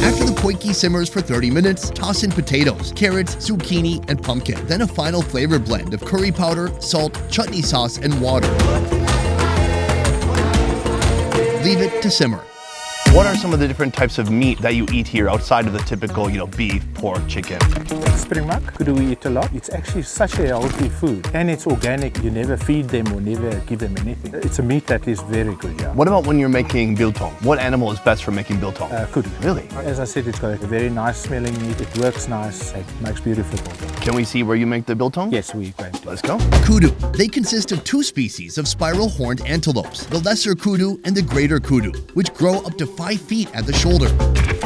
After the poiki simmers for 30 minutes, toss in potatoes, carrots, zucchini, and pumpkin. Then a final flavor blend of curry powder, salt, chutney sauce, and water. Leave it to simmer. What are some of the different types of meat that you eat here outside of the typical, beef, pork, chicken? Springbok, kudu we eat a lot. It's actually such a healthy food and it's organic. You never feed them or never give them anything. It's a meat that is very good, yeah. What about when you're making biltong? What animal is best for making biltong? Kudu. Really? As I said, it's got a very nice smelling meat. It works nice. It makes beautiful biltong. Can we see where you make the biltong? Yes, we can. Let's go. Kudu. They consist of two species of spiral-horned antelopes, the lesser kudu and the greater kudu, which grow up to 5 feet at the shoulder.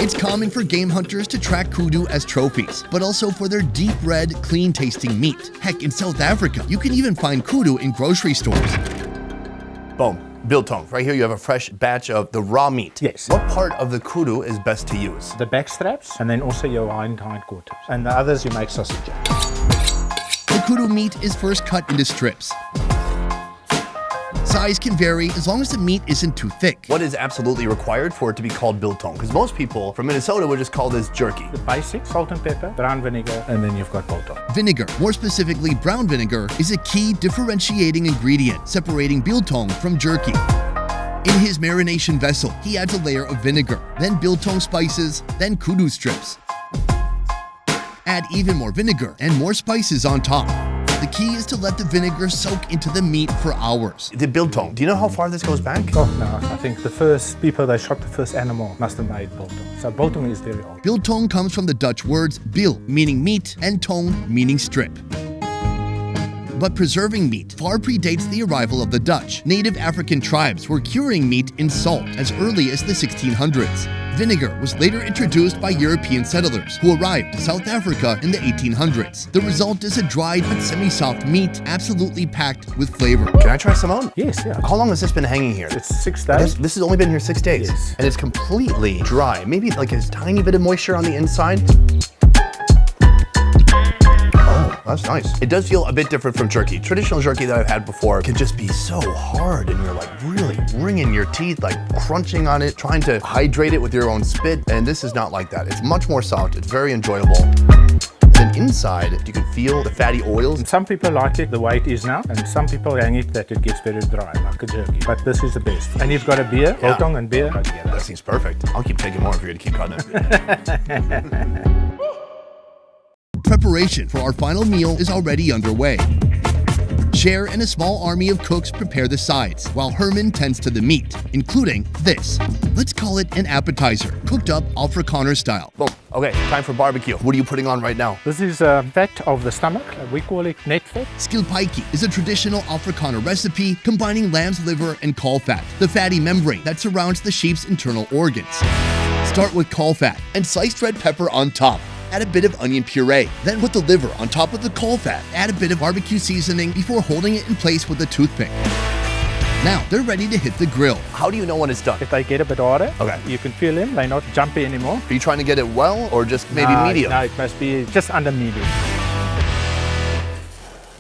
It's common for game hunters to track kudu as trophies, but also for their deep red, clean-tasting meat. Heck, in South Africa, you can even find kudu in grocery stores. Boom. Biltong. Right here you have a fresh batch of the raw meat. Yes. What part of the kudu is best to use? The back straps and then also your hindquarters. And the others you make sausage. The kudu meat is first cut into strips. Size can vary as long as the meat isn't too thick. What is absolutely required for it to be called biltong? Because most people from Minnesota would just call this jerky. The basic, salt and pepper, brown vinegar, and then you've got biltong. Vinegar, more specifically brown vinegar, is a key differentiating ingredient, separating biltong from jerky. In his marination vessel, he adds a layer of vinegar, then biltong spices, then kudu strips. Add even more vinegar and more spices on top. The key is to let the vinegar soak into the meat for hours. The biltong, do you know how far this goes back? Oh, no, I think the first people that shot the first animal must have made biltong. So biltong is very old. Biltong comes from the Dutch words bil, meaning meat, and tong, meaning strip. But preserving meat far predates the arrival of the Dutch. Native African tribes were curing meat in salt as early as the 1600s. Vinegar was later introduced by European settlers who arrived to South Africa in the 1800s. The result is a dried but semi-soft meat absolutely packed with flavor. Can I try some on? Yes, yeah. How long has this been hanging here? It's 6 days. This has only been here 6 days. Yes. And it's completely dry. Maybe like a tiny bit of moisture on the inside. That's nice. It does feel a bit different from jerky. Traditional jerky that I've had before can just be so hard and you're like really wringing your teeth, like crunching on it, trying to hydrate it with your own spit. And this is not like that. It's much more soft. It's very enjoyable. Then inside, you can feel the fatty oils. And some people like it the way it is now, and some people hang it that it gets very dry, like a jerky. But this is the best. And you've got a beer, biltong and beer. That seems perfect. I'll keep taking more if you're gonna keep cutting it. Preparation for our final meal is already underway. Cher and a small army of cooks prepare the sides, while Herman tends to the meat, including this. Let's call it an appetizer, cooked up Afrikaner style. Boom. Okay, time for barbecue. What are you putting on right now? This is fat of the stomach. We call it net fat. Skilpaiki is a traditional Afrikaner recipe combining lamb's liver and caul fat, the fatty membrane that surrounds the sheep's internal organs. Start with caul fat and sliced red pepper on top. Add a bit of onion puree. Then put the liver on top of the caul fat. Add a bit of barbecue seasoning before holding it in place with a toothpick. Now they're ready to hit the grill. How do you know when it's done? If they get a bit harder, Okay. you can feel them. They're not jumpy anymore. Are you trying to get it well or just maybe No, medium? No, it must be just under medium.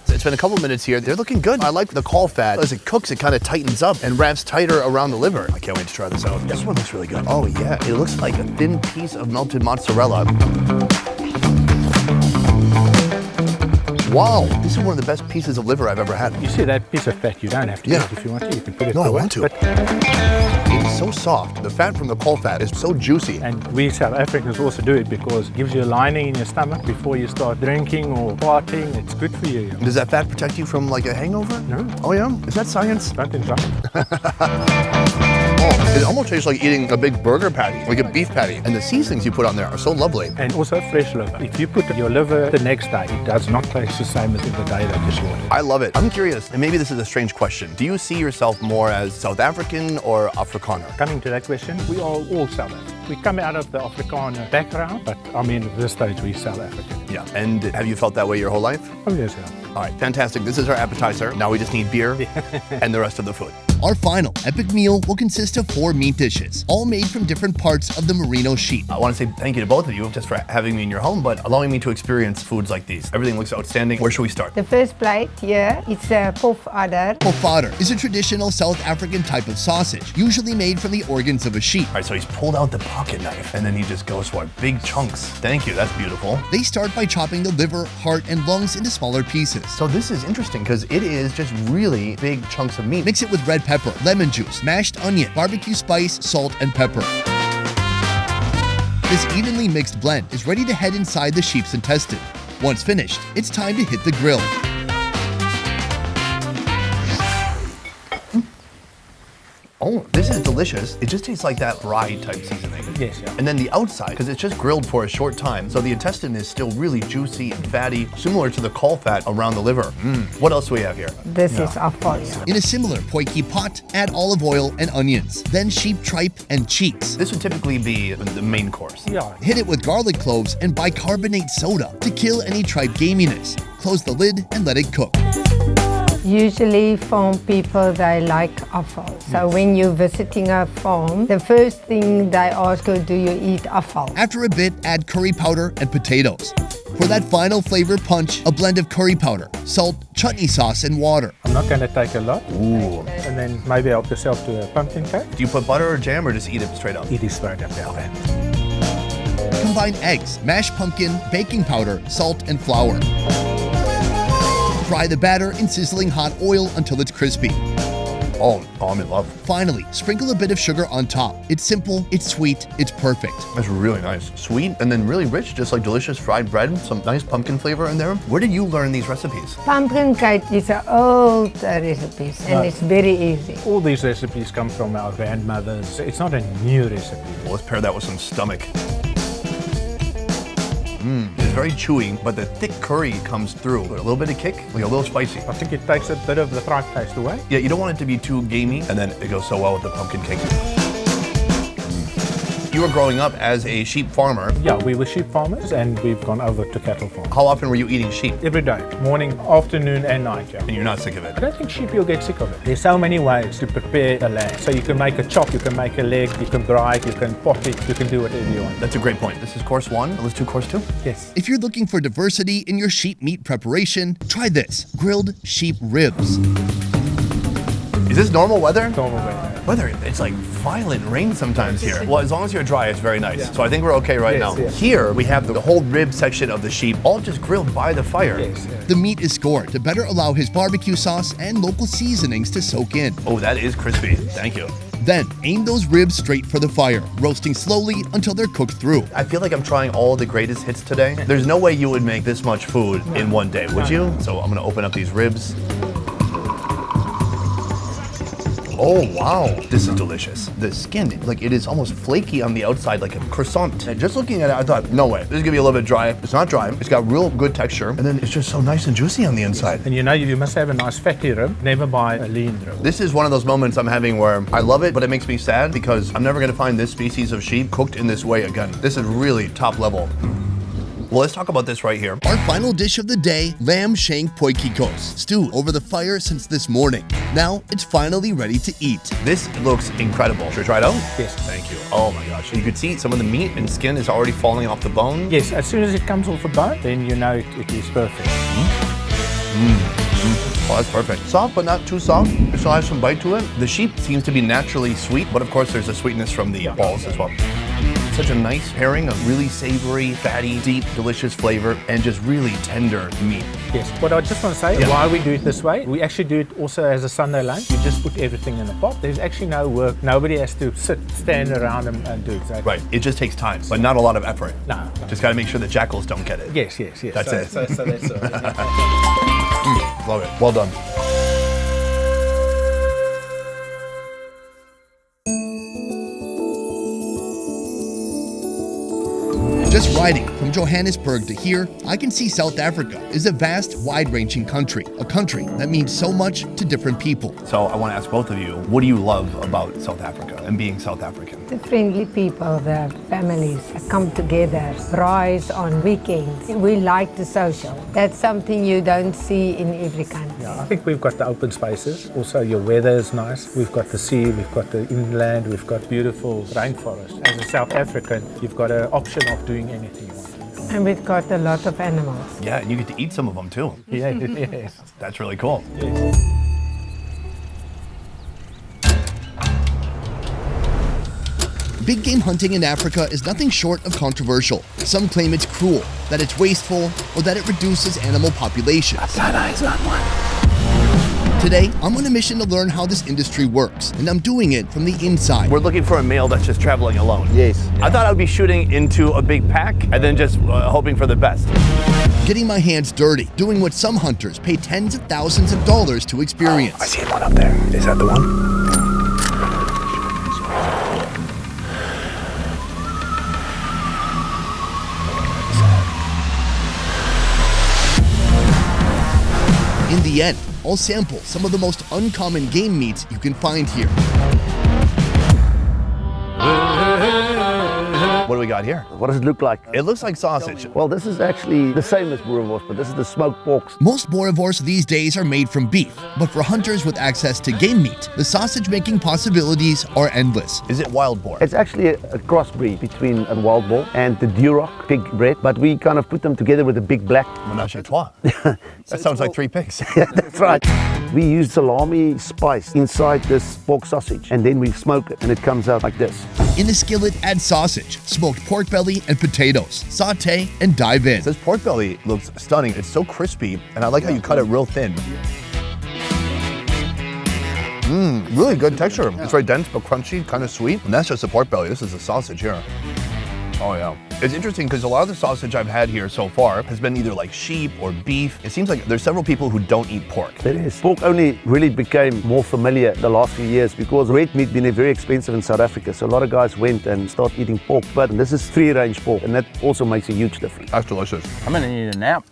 It's been a couple minutes here. They're looking good. I like the caul fat. As it cooks, it kind of tightens up and wraps tighter around the liver. I can't wait to try this out. This one looks really good. Oh yeah, it looks like a thin piece of melted mozzarella. Wow, this is one of the best pieces of liver I've ever had. You see that piece of fat, you don't have to Yeah. eat if you want to. You can put it No, I away, want to. but- It's so soft. The fat from the caul fat is so juicy. And we South Africans also do it because it gives you a lining in your stomach before you start drinking or partying. It's good for you. Does that fat protect you from like a hangover? No. Oh yeah? Is that science? Don't think so. Oh, it almost tastes like eating a big burger patty, like a beef patty. And the seasonings you put on there are so lovely. And also fresh liver. If you put your liver the next day, it does not taste the same as the day that you slaughtered. I love it. I'm curious, and maybe this is a strange question. Do you see yourself more as South African or Afrikaner? Coming to that question, we are all South African. We come out of the Afrikaner background, but I mean, at this stage, we're South African. Yeah. And have you felt that way your whole life? Oh, yes, yeah. All right, fantastic. This is our appetizer. Now we just need beer and the rest of the food. Our final epic meal will consist of 4 meat dishes, all made from different parts of the merino sheep. I want to say thank you to both of you just for having me in your home, but allowing me to experience foods like these. Everything looks outstanding. Where should we start? The first plate here, it's a pofadder. Pofadder is a traditional South African type of sausage, usually made from the organs of a sheep. All right, so he's pulled out the pocket knife and then he just goes for big chunks. Thank you, that's beautiful. They start by chopping the liver, heart, and lungs into smaller pieces. So this is interesting because it is just really big chunks of meat. Mix it with red pepper, lemon juice, mashed onion, barbecue spice, salt, and pepper. This evenly mixed blend is ready to head inside the sheep's intestine. Once finished, it's time to hit the grill. Oh, this is delicious. It just tastes like that fry type seasoning. Yes, yeah. And then the outside, because it's just grilled for a short time, so the intestine is still really juicy and fatty, similar to the caul fat around the liver. What else do we have here? This is afval. In a similar potjie pot, add olive oil and onions, then sheep tripe and cheeks. This would typically be the main course. Yeah. Hit it with garlic cloves and bicarbonate soda to kill any tripe gaminess. Close the lid and let it cook. Usually farm people, they like afval. So when you're visiting a farm, the first thing they ask you, do you eat afval? After a bit, add curry powder and potatoes. For that final flavor punch, a blend of curry powder, salt, chutney sauce, and water. I'm not going to take a lot. Ooh. And then maybe help yourself to a pumpkin cake. Do you put butter or jam or just eat it straight up? Eat it straight up, yeah. Combine eggs, mashed pumpkin, baking powder, salt, and flour. Fry the batter in sizzling hot oil until it's crispy. Oh, I'm in love. Finally, sprinkle a bit of sugar on top. It's simple, it's sweet, it's perfect. That's really nice. Sweet and then really rich, just like delicious fried bread. Some nice pumpkin flavor in there. Where did you learn these recipes? Pumpkin cake is an old recipe and it's very easy. All these recipes come from our grandmothers. It's not a new recipe. Well, let's pair that with some stomach. It's very chewy, but the thick curry comes through. A little bit of kick, like a little spicy. I think it takes a bit of the fried taste away. Yeah, you don't want it to be too gamey, and then it goes so well with the pumpkin cake. You were growing up as a sheep farmer. Yeah, we were sheep farmers and we've gone over to cattle farm. How often were you eating sheep? Every day, morning, afternoon and night, yeah. And you're not sick of it? I don't think sheep you'll get sick of it. There's so many ways to prepare the lamb. So you can make a chop, you can make a leg, you can braai it, you can pot it, you can do whatever you want. That's a great point. This is course 1, let's do course 2. Yes. If you're looking for diversity in your sheep meat preparation, try this, grilled sheep ribs. Is this normal weather? Normal weather. Weather, it's like violent rain sometimes here. Well, as long as you're dry, it's very nice. So I think we're okay right now. Yes. Here, we have the whole rib section of the sheep, all just grilled by the fire. Yes. The meat is scored to better allow his barbecue sauce and local seasonings to soak in. Oh, that is crispy. Thank you. Then, aim those ribs straight for the fire, roasting slowly until they're cooked through. I feel like I'm trying all the greatest hits today. There's no way you would make this much food in one day, would you? So I'm gonna open up these ribs. Oh, wow. This is delicious. The skin, like it is almost flaky on the outside, like a croissant. And just looking at it, I thought, no way. This is gonna be a little bit dry. It's not dry. It's got real good texture. And then it's just so nice and juicy on the inside. And you know, you must have a nice fatty rib. Never buy a lean rib. This is one of those moments I'm having where I love it, but it makes me sad because I'm never gonna find this species of sheep cooked in this way again. This is really top level. Well, let's talk about this right here. Our final dish of the day, lamb shank poikikos, stewed over the fire since this morning. Now it's finally ready to eat. This looks incredible. Should we try it out? Yes. Thank you. Oh my gosh. You could see some of the meat and skin is already falling off the bone. Yes, as soon as it comes off the bone, then you know it is perfect. Oh, that's perfect. Soft, but not too soft. It still has some bite to it. The sheep seems to be naturally sweet, but of course there's a sweetness from the balls as well. Such a nice pairing of really savory, fatty, deep, delicious flavor, and just really tender meat. Yes. What I just want to say, why we do it this way, we actually do it also as a Sunday lunch. You just put everything in a pot. There's actually no work. Nobody has to stand around and do it. Right. It just takes time, but not a lot of effort. No. Just got to make sure the jackals don't get it. Yes. That's it. So that's all. Love it. Well done. Just riding from Johannesburg to here, I can see South Africa is a vast, wide-ranging country, a country that means so much to different people. So I want to ask both of you, what do you love about South Africa and being South African? The friendly people, the families come together, rise on weekends. We like the social. That's something you don't see in every country. Yeah, I think we've got the open spaces. Also, your weather is nice. We've got the sea, we've got the inland, we've got beautiful rainforest. As a South African, you've got an option of doing anything you want. And we've got a lot of animals. Yeah, and you get to eat some of them too. Yes. That's really cool. Yes. Big game hunting in Africa is nothing short of controversial. Some claim it's cruel, that it's wasteful, or that it reduces animal populations. I've got eyes on one. Today, I'm on a mission to learn how this industry works, and I'm doing it from the inside. We're looking for a male that's just traveling alone. Yes. I thought I would be shooting into a big pack and then just hoping for the best. Getting my hands dirty, doing what some hunters pay tens of thousands of dollars to experience. I see one up there. Is that the one? In the end, I'll sample some of the most uncommon game meats you can find here. What do we got here? What does it look like? It looks like sausage. Well, this is actually the same as boerewors, but this is the smoked pork. Most boerewors these days are made from beef, but for hunters with access to game meat, the sausage-making possibilities are endless. Is it wild boar? It's actually a crossbreed between a wild boar and the Duroc pig bred, but we kind of put them together with a big black. Menage a trois. That sounds like 3 pigs. Yeah, that's right. We use salami spice inside this pork sausage, and then we smoke it, and it comes out like this. In the skillet, add sausage, smoked pork belly, and potatoes. Saute and dive in. This pork belly looks stunning. It's so crispy, and I like how you cut it real thin. Really good texture. It's very dense but crunchy, kind of sweet. And that's just the pork belly. This is the sausage here. Oh yeah. It's interesting because a lot of the sausage I've had here so far has been either like sheep or beef. It seems like there's several people who don't eat pork. There is. Pork only really became more familiar the last few years because red meat being very expensive in South Africa. So a lot of guys went and started eating pork. But this is free-range pork, and that also makes a huge difference. That's delicious. I'm gonna need a nap.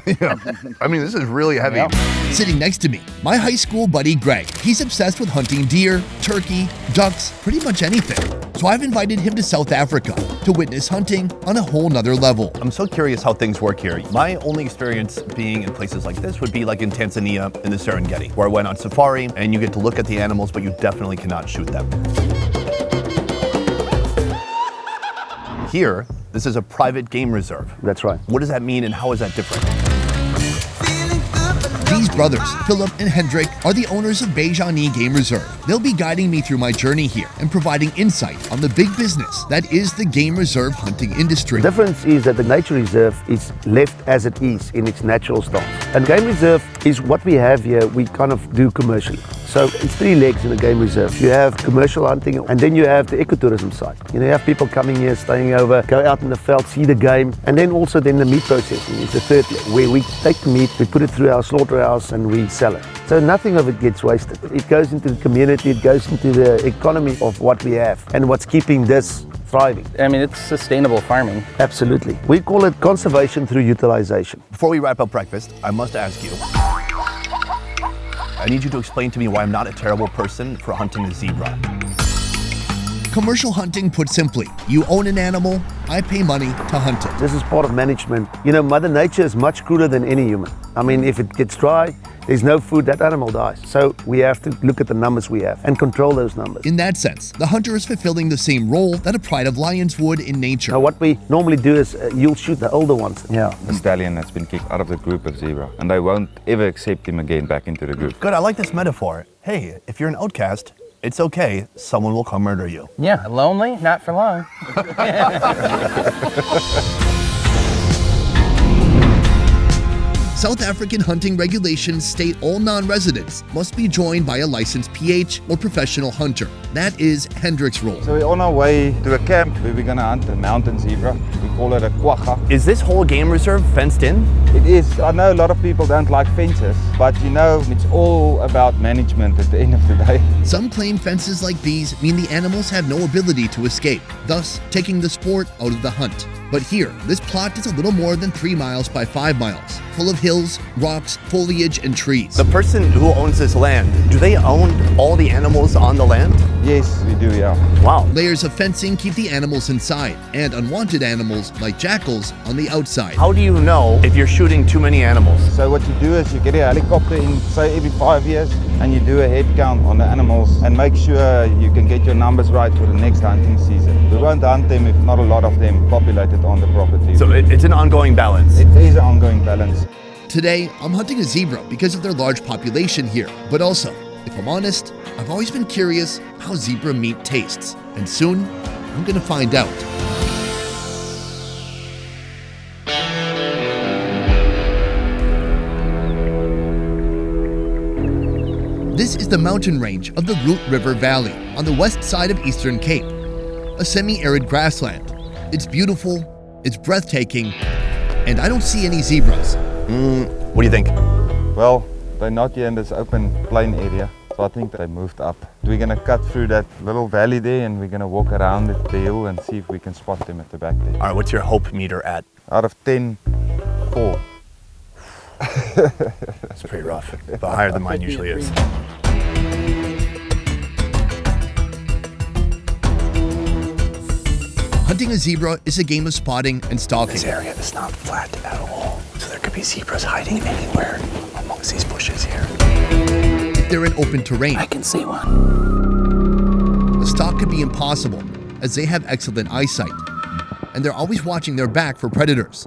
Yeah. I mean, this is really heavy. Sitting next to me, my high school buddy Greg. He's obsessed with hunting deer, turkey, ducks, pretty much anything. So I've invited him to South Africa to witness hunting on a whole nother level. I'm so curious how things work here. My only experience being in places like this would be like in Tanzania in the Serengeti, where I went on safari and you get to look at the animals, but you definitely cannot shoot them. Here, this is a private game reserve. That's right. What does that mean and how is that different? These brothers, Philip and Hendrik, are the owners of Bejani Game Reserve. They'll be guiding me through my journey here and providing insight on the big business that is the game reserve hunting industry. The difference is that the nature reserve is left as it is in its natural stance. And game reserve is what we have here, we kind of do commercially. So it's 3 legs in a game reserve. You have commercial hunting, and then you have the ecotourism side. You know, you have people coming here, staying over, go out in the veld, see the game, and then also then the meat processing is the 3rd leg, where we take the meat, we put it through our slaughterhouse, and we sell it. So nothing of it gets wasted. It goes into the community, it goes into the economy of what we have, and what's keeping this thriving. I mean, it's sustainable farming. Absolutely. We call it conservation through utilization. Before we wrap up breakfast, I must ask you, I need you to explain to me why I'm not a terrible person for hunting a zebra. Commercial hunting, put simply, you own an animal, I pay money to hunt it. This is part of management. You know, Mother Nature is much crueler than any human. I mean, if it gets dry, there's no food, that animal dies. So we have to look at the numbers we have and control those numbers. In that sense, the hunter is fulfilling the same role that a pride of lions would in nature. Now, what we normally do is you'll shoot the older ones. Yeah, the stallion has been kicked out of the group of zebra, and they won't ever accept him again back into the group. Good, I like this metaphor. Hey, if you're an outcast, it's okay. Someone will come murder you. Yeah, lonely, not for long. South African hunting regulations state all non-residents must be joined by a licensed PH or professional hunter. That is Hendrik's role. So we're on our way to a camp where we're gonna hunt a mountain zebra. We call it a quagga. Is this whole game reserve fenced in? It is. I know a lot of people don't like fences, but you know, it's all about management at the end of the day. Some claim fences like these mean the animals have no ability to escape, thus taking the sport out of the hunt. But here, this plot is a little more than 3 miles by 5 miles, full of hills, rocks, foliage, and trees. The person who owns this land, do they own all the animals on the land? Yes, we do, yeah. Wow. Layers of fencing keep the animals inside, and unwanted animals, like jackals, on the outside. How do you know if you're shooting too many animals? So what you do is you get a helicopter in, say, every 5 years, and you do a head count on the animals and make sure you can get your numbers right for the next hunting season. We won't hunt them if not a lot of them populated on the property. So it's an ongoing balance. It is an ongoing balance. Today, I'm hunting a zebra because of their large population here, but also, if I'm honest, I've always been curious how zebra meat tastes, and soon, I'm gonna find out. This is the mountain range of the Root River Valley on the west side of Eastern Cape, a semi-arid grassland. It's beautiful, it's breathtaking, and I don't see any zebras. What do you think? Well, they're not here in this open plain area, so I think they moved up. We're gonna cut through that little valley there and we're gonna walk around the hill and see if we can spot them at the back there. All right, what's your hope meter at? Out of 10, 4. It's pretty rough, but higher than mine usually is. Hunting a zebra is a game of spotting and stalking. This area is not flat at all, so there could be zebras hiding anywhere amongst these bushes here. If they're in open terrain, I can see one. the stalk could be impossible, as they have excellent eyesight, and they're always watching their back for predators.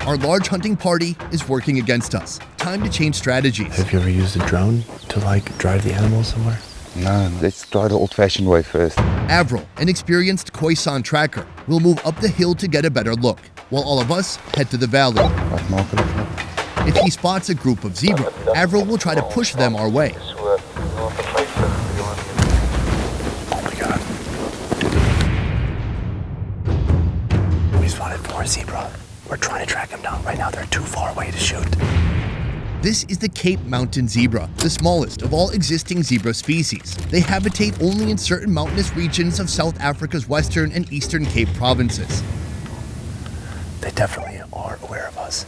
Our large hunting party is working against us. Time to change strategies. Have you ever used a drone to drive the animals somewhere? No, let's try the old-fashioned way first. Avril, an experienced Khoisan tracker, will move up the hill to get a better look, while all of us head to the valley. If he spots a group of zebra, Avril will try to push them our way. Oh my god. We spotted 4 zebra. We're trying to track them down. Right now they're too far away to shoot. This is the Cape Mountain zebra, the smallest of all existing zebra species. They habitate only in certain mountainous regions of South Africa's Western and Eastern Cape provinces. They definitely are aware of us.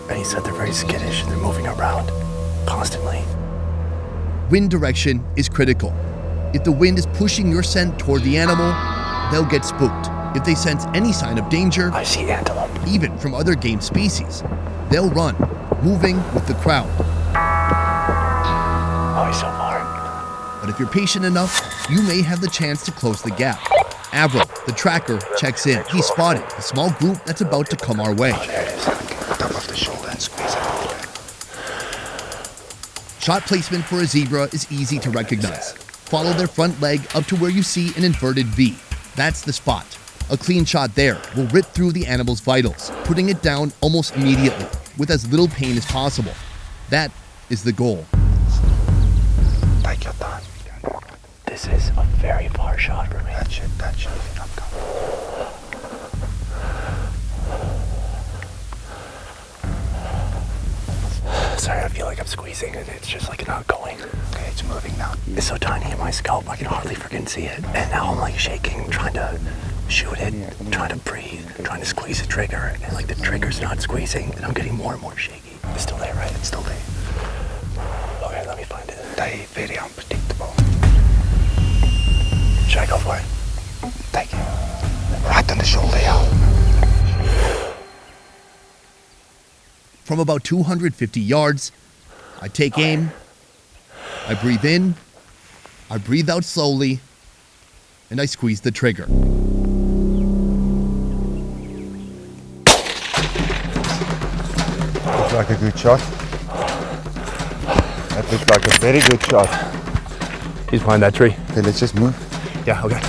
And he said they're very skittish. They're moving around constantly. Wind direction is critical. If the wind is pushing your scent toward the animal, they'll get spooked. If they sense any sign of danger, I see antelope, even from other game species, they'll run, moving with the crowd. Oh, he's so far. But if you're patient enough, you may have the chance to close the gap. Avril, the tracker, checks in. He spotted a small group that's about to come our way. Oh, there it is. Top of the shoulder and squeeze it. Shot placement for a zebra is easy to recognize. Follow their front leg up to where you see an inverted V. That's the spot. A clean shot there will rip through the animal's vitals, putting it down almost immediately, with as little pain as possible. That is the goal. Take your time. This is a very far shot for me. Touch it. I'm coming. Sorry, I feel like I'm squeezing and it's just not going. Okay, it's moving now. It's so tiny in my scalp, I can hardly freaking see it. And now I'm shaking, trying to shoot it, trying to breathe, trying to squeeze the trigger, and the trigger's not squeezing, and I'm getting more and more shaky. It's still there, right? It's still there. Okay, let me find it. They're very unpredictable. Should I go for it? Take it. Right on the shoulder, yeah. From about 250 yards, I take aim, I breathe in, I breathe out slowly, and I squeeze the trigger. Looks like a good shot. That looks like a very good shot. He's behind that tree. Okay, let's just move. Yeah, okay.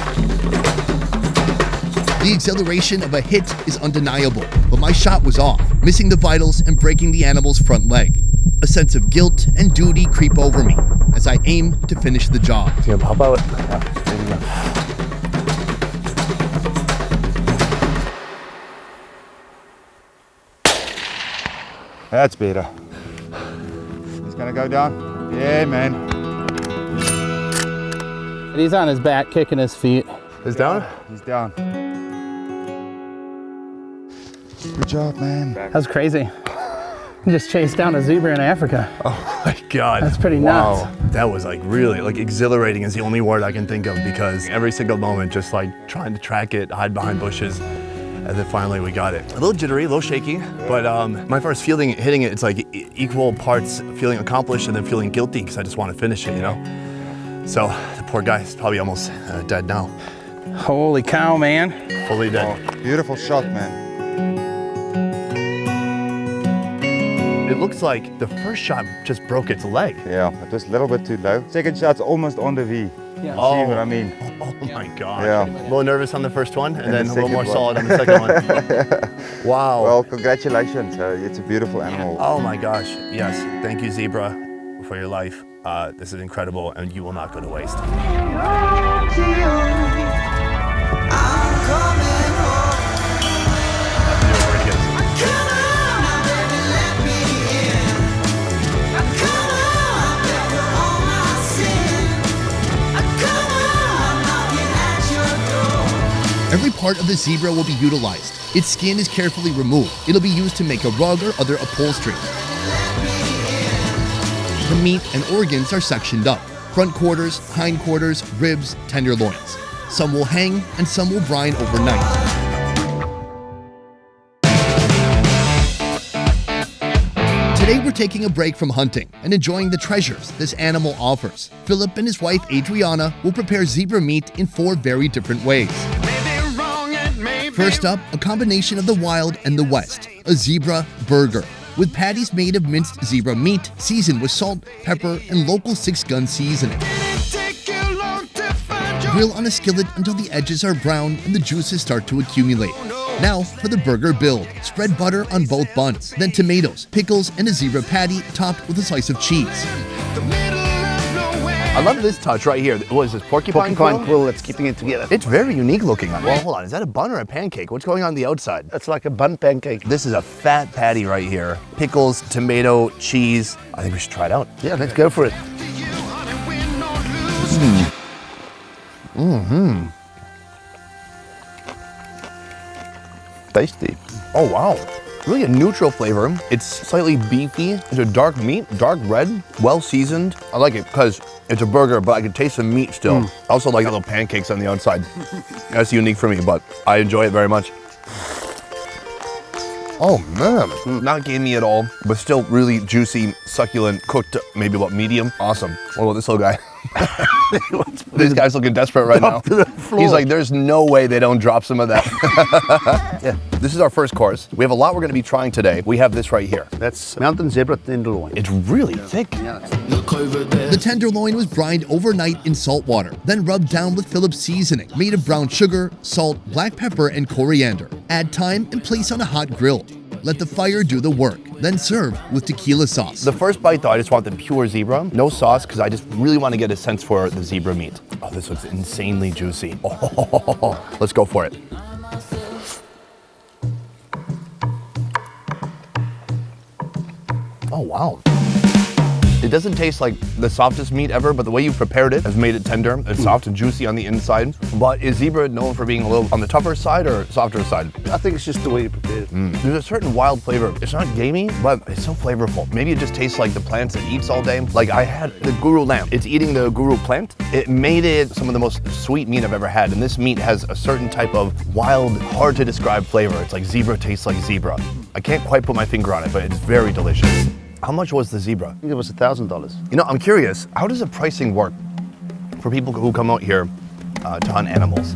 The exhilaration of a hit is undeniable, but my shot was off, missing the vitals and breaking the animal's front leg. A sense of guilt and duty creep over me as I aim to finish the job. It's gonna pop out. Yeah, there you go. That's better. He's gonna go down. Yeah, man. He's on his back, kicking his feet. He's down? He's down. Good job, man. That's crazy. You just chased down a zebra in Africa. Oh my God. That's pretty nuts. Wow. That was like really, like exhilarating is the only word I can think of, because every single moment just like trying to track it, hide behind bushes. And then finally we got it. A little jittery, a little shaky, but my first feeling hitting it, it's like equal parts feeling accomplished and then feeling guilty because I just want to finish it, you know? So the poor guy is probably almost dead now. Holy cow, man. Fully dead. Oh, beautiful shot, man. It looks like the first shot just broke its leg. Yeah, it was a little bit too low. Second shot's almost on the V. Yeah. See what I mean? Oh my God. Yeah. A little nervous on the first one and then the a little more second solid one. on the second one. Wow. Well, congratulations. It's a beautiful animal. Oh my gosh. Yes. Thank you, Zebra, for your life. This is incredible and you will not go to waste. Every part of the zebra will be utilized. Its skin is carefully removed. It'll be used to make a rug or other upholstery. The meat and organs are sectioned up. Front quarters, hind quarters, ribs, tenderloins. Some will hang and some will brine overnight. Today we're taking a break from hunting and enjoying the treasures this animal offers. Philip and his wife Adriana will prepare zebra meat in 4 very different ways. First up, a combination of the wild and the west, a zebra burger, with patties made of minced zebra meat, seasoned with salt, pepper, and local 6-gun seasoning. Grill on a skillet until the edges are brown and the juices start to accumulate. Now for the burger build. Spread butter on both buns, then tomatoes, pickles, and a zebra patty topped with a slice of cheese. I love this touch right here. What is this, porcupine quill? That's keeping it together. It's very unique looking. Well, hold on, is that a bun or a pancake? What's going on the outside? It's like a bun pancake. This is a fat patty right here. Pickles, tomato, cheese. I think we should try it out. Yeah, let's go for it. Tasty. Oh, wow. Really a neutral flavor. It's slightly beefy. It's a dark meat, dark red, well seasoned. I like it because it's a burger, but I can taste the meat still. I also like the little pancakes on the outside. That's unique for me, but I enjoy it very much. Oh man, not gamey at all, but still really juicy, succulent, cooked maybe about medium. Awesome. What about this little guy? This guy's looking desperate right now. He's like, there's no way they don't drop some of that. Yeah. This is our first course. We have a lot we're gonna be trying today. We have this right here. That's mountain zebra tenderloin. It's really thick. The tenderloin was brined overnight in salt water, then rubbed down with Philip's seasoning, made of brown sugar, salt, black pepper, and coriander. Add thyme and place on a hot grill. Let the fire do the work, then serve with tequila sauce. The first bite though, I just want the pure zebra. No sauce, because I just really want to get a sense for the zebra meat. Oh, this looks insanely juicy. Oh, let's go for it. Oh, wow. It doesn't taste like the softest meat ever, but the way you prepared it has made it tender and soft and juicy on the inside. But is zebra known for being a little on the tougher side or softer side? I think it's just the way you prepare it. There's a certain wild flavor. It's not gamey, but it's so flavorful. Maybe it just tastes like the plants it eats all day. Like I had the guru lamb. It's eating the guru plant. It made it some of the most sweet meat I've ever had. And this meat has a certain type of wild, hard to describe flavor. It's like zebra tastes like zebra. I can't quite put my finger on it, but it's very delicious. How much was the zebra? I think it was $1,000. You know, I'm curious, how does the pricing work for people who come out here to hunt animals?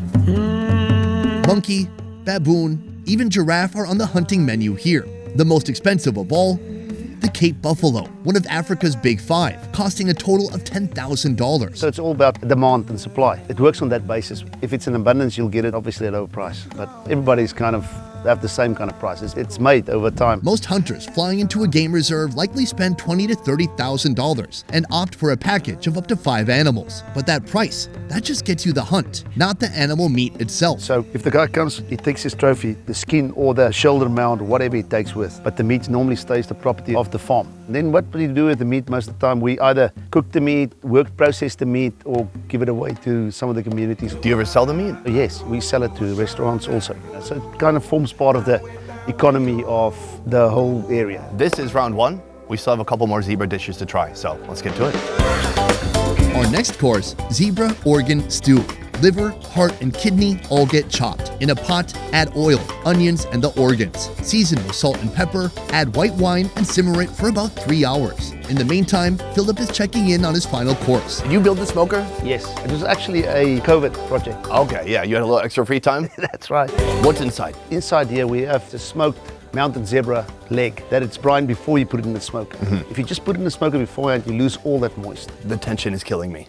Monkey, baboon, even giraffe are on the hunting menu here. The most expensive of all, the Cape Buffalo, one of Africa's big five, costing a total of $10,000. So it's all about demand and supply. It works on that basis. If it's in abundance, you'll get it obviously at a lower price. But everybody's kind of have the same kind of prices. It's made over time. Most hunters flying into a game reserve likely spend $20,000 to $30,000 and opt for a package of up to 5 animals. But that price, that just gets you the hunt, not the animal meat itself. So if the guy comes, he takes his trophy, the skin or the shoulder mount or whatever he takes with, but the meat normally stays the property of the farm. And then what we do with the meat most of the time, we either cook the meat, process the meat, or give it away to some of the communities. Do you ever sell the meat? Yes, we sell it to restaurants also. So it kind of forms part of the economy of the whole area. This is round 1. We still have a couple more zebra dishes to try, so let's get to it. Our next course, zebra organ stew. Liver, heart, and kidney all get chopped. In a pot, add oil, onions, and the organs. Season with salt and pepper, add white wine, and simmer it for about 3 hours. In the meantime, Philip is checking in on his final course. Did you build the smoker? Yes, it was actually a COVID project. Okay, yeah, you had a little extra free time? That's right. What's inside? Inside here we have the smoked mountain zebra leg that it's brined before you put it in the smoker. If you just put it in the smoker beforehand, you lose all that moist. The tension is killing me.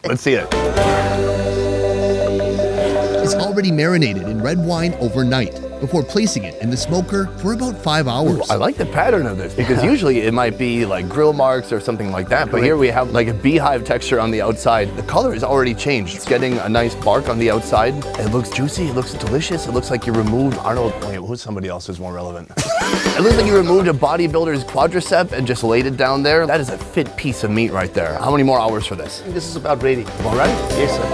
Let's see it. It's already marinated in red wine overnight before placing it in the smoker for about 5 hours. Ooh, I like the pattern of this because usually it might be like grill marks or something like that, but here we have like a beehive texture on the outside. The color is already changed. It's getting a nice bark on the outside. It looks juicy, it looks delicious. It looks like you removed, I don't know, wait, who's somebody else who's more relevant? It looks like you removed a bodybuilder's quadricep and just laid it down there. That is a fit piece of meat right there. How many more hours for this? This is about ready. All right? Yes, sir.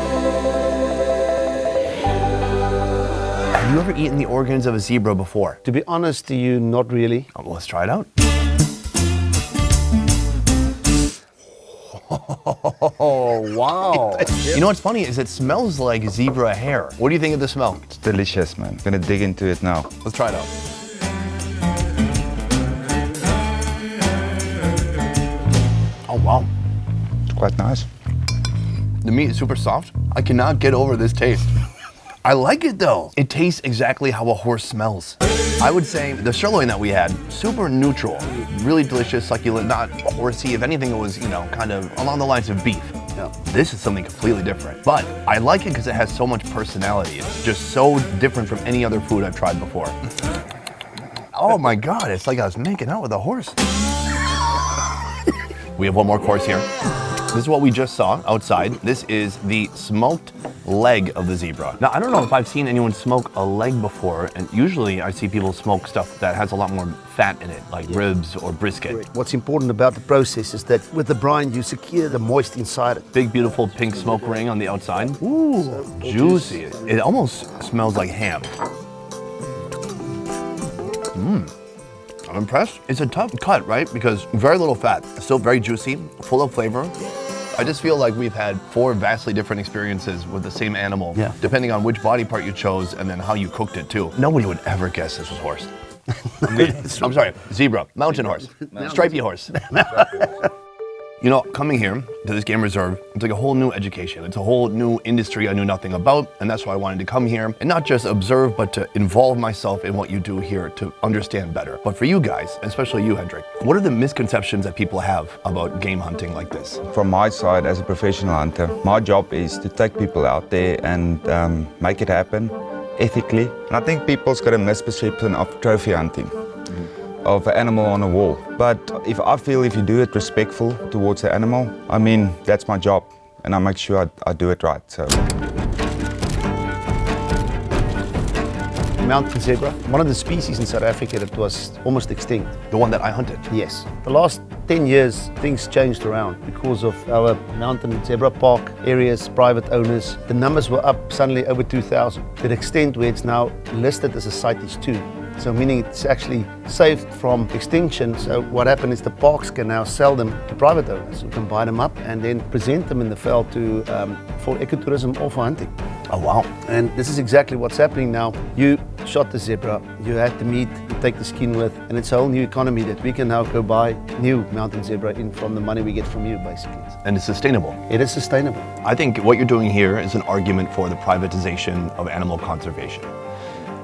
Have you ever eaten the organs of a zebra before? To be honest to you, not really. Oh, well, let's try it out. Oh, wow. You know what's funny is it smells like zebra hair. What do you think of the smell? It's delicious, man. I'm gonna dig into it now. Let's try it out. Oh, wow. It's quite nice. The meat is super soft. I cannot get over this taste. I like it though. It tastes exactly how a horse smells. I would say the sirloin that we had, super neutral, really delicious, succulent, not horsey. If anything, it was, you know, kind of along the lines of beef. Yeah. This is something completely different. But I like it because it has so much personality. It's just so different from any other food I've tried before. Oh my God, it's like I was making out with a horse. We have one more course here. This is what we just saw outside. This is the smoked leg of the zebra. Now, I don't know if I've seen anyone smoke a leg before, and usually I see people smoke stuff that has a lot more fat in it, like ribs or brisket. What's important about the process is that with the brine, you secure the moist inside it. Big, beautiful pink smoke ring on the outside. Ooh, so juicy. It almost smells like ham. I'm impressed. It's a tough cut, right? Because very little fat, still very juicy, full of flavor. I just feel like we've had 4 vastly different experiences with the same animal, depending on which body part you chose and then how you cooked it too. Nobody would ever guess this was horse. I'm sorry, zebra, mountain horse, stripey horse. You know, coming here to this game reserve, it's like a whole new education. It's a whole new industry I knew nothing about, and that's why I wanted to come here and not just observe, but to involve myself in what you do here to understand better. But for you guys, especially you, Hendrik, what are the misconceptions that people have about game hunting like this? From my side, as a professional hunter, my job is to take people out there and make it happen ethically. And I think people's got a misperception of trophy hunting. Of an animal on a wall. But I feel if you do it respectful towards the animal, I mean, that's my job, and I make sure I do it right. So. Mountain zebra, one of the species in South Africa that was almost extinct. The one that I hunted? Yes. The last 10 years, things changed around because of our mountain zebra park areas, private owners. The numbers were up suddenly over 2,000 to the extent where it's now listed as a CITES 2. So meaning it's actually saved from extinction. So what happened is the parks can now sell them to private owners who can buy them up and then present them in the veld for ecotourism or for hunting. Oh wow. And this is exactly what's happening now. You shot the zebra, you had the meat, you take the skin with, and it's a whole new economy that we can now go buy new mountain zebra in from the money we get from you, basically. And it's sustainable. It is sustainable. I think what you're doing here is an argument for the privatization of animal conservation,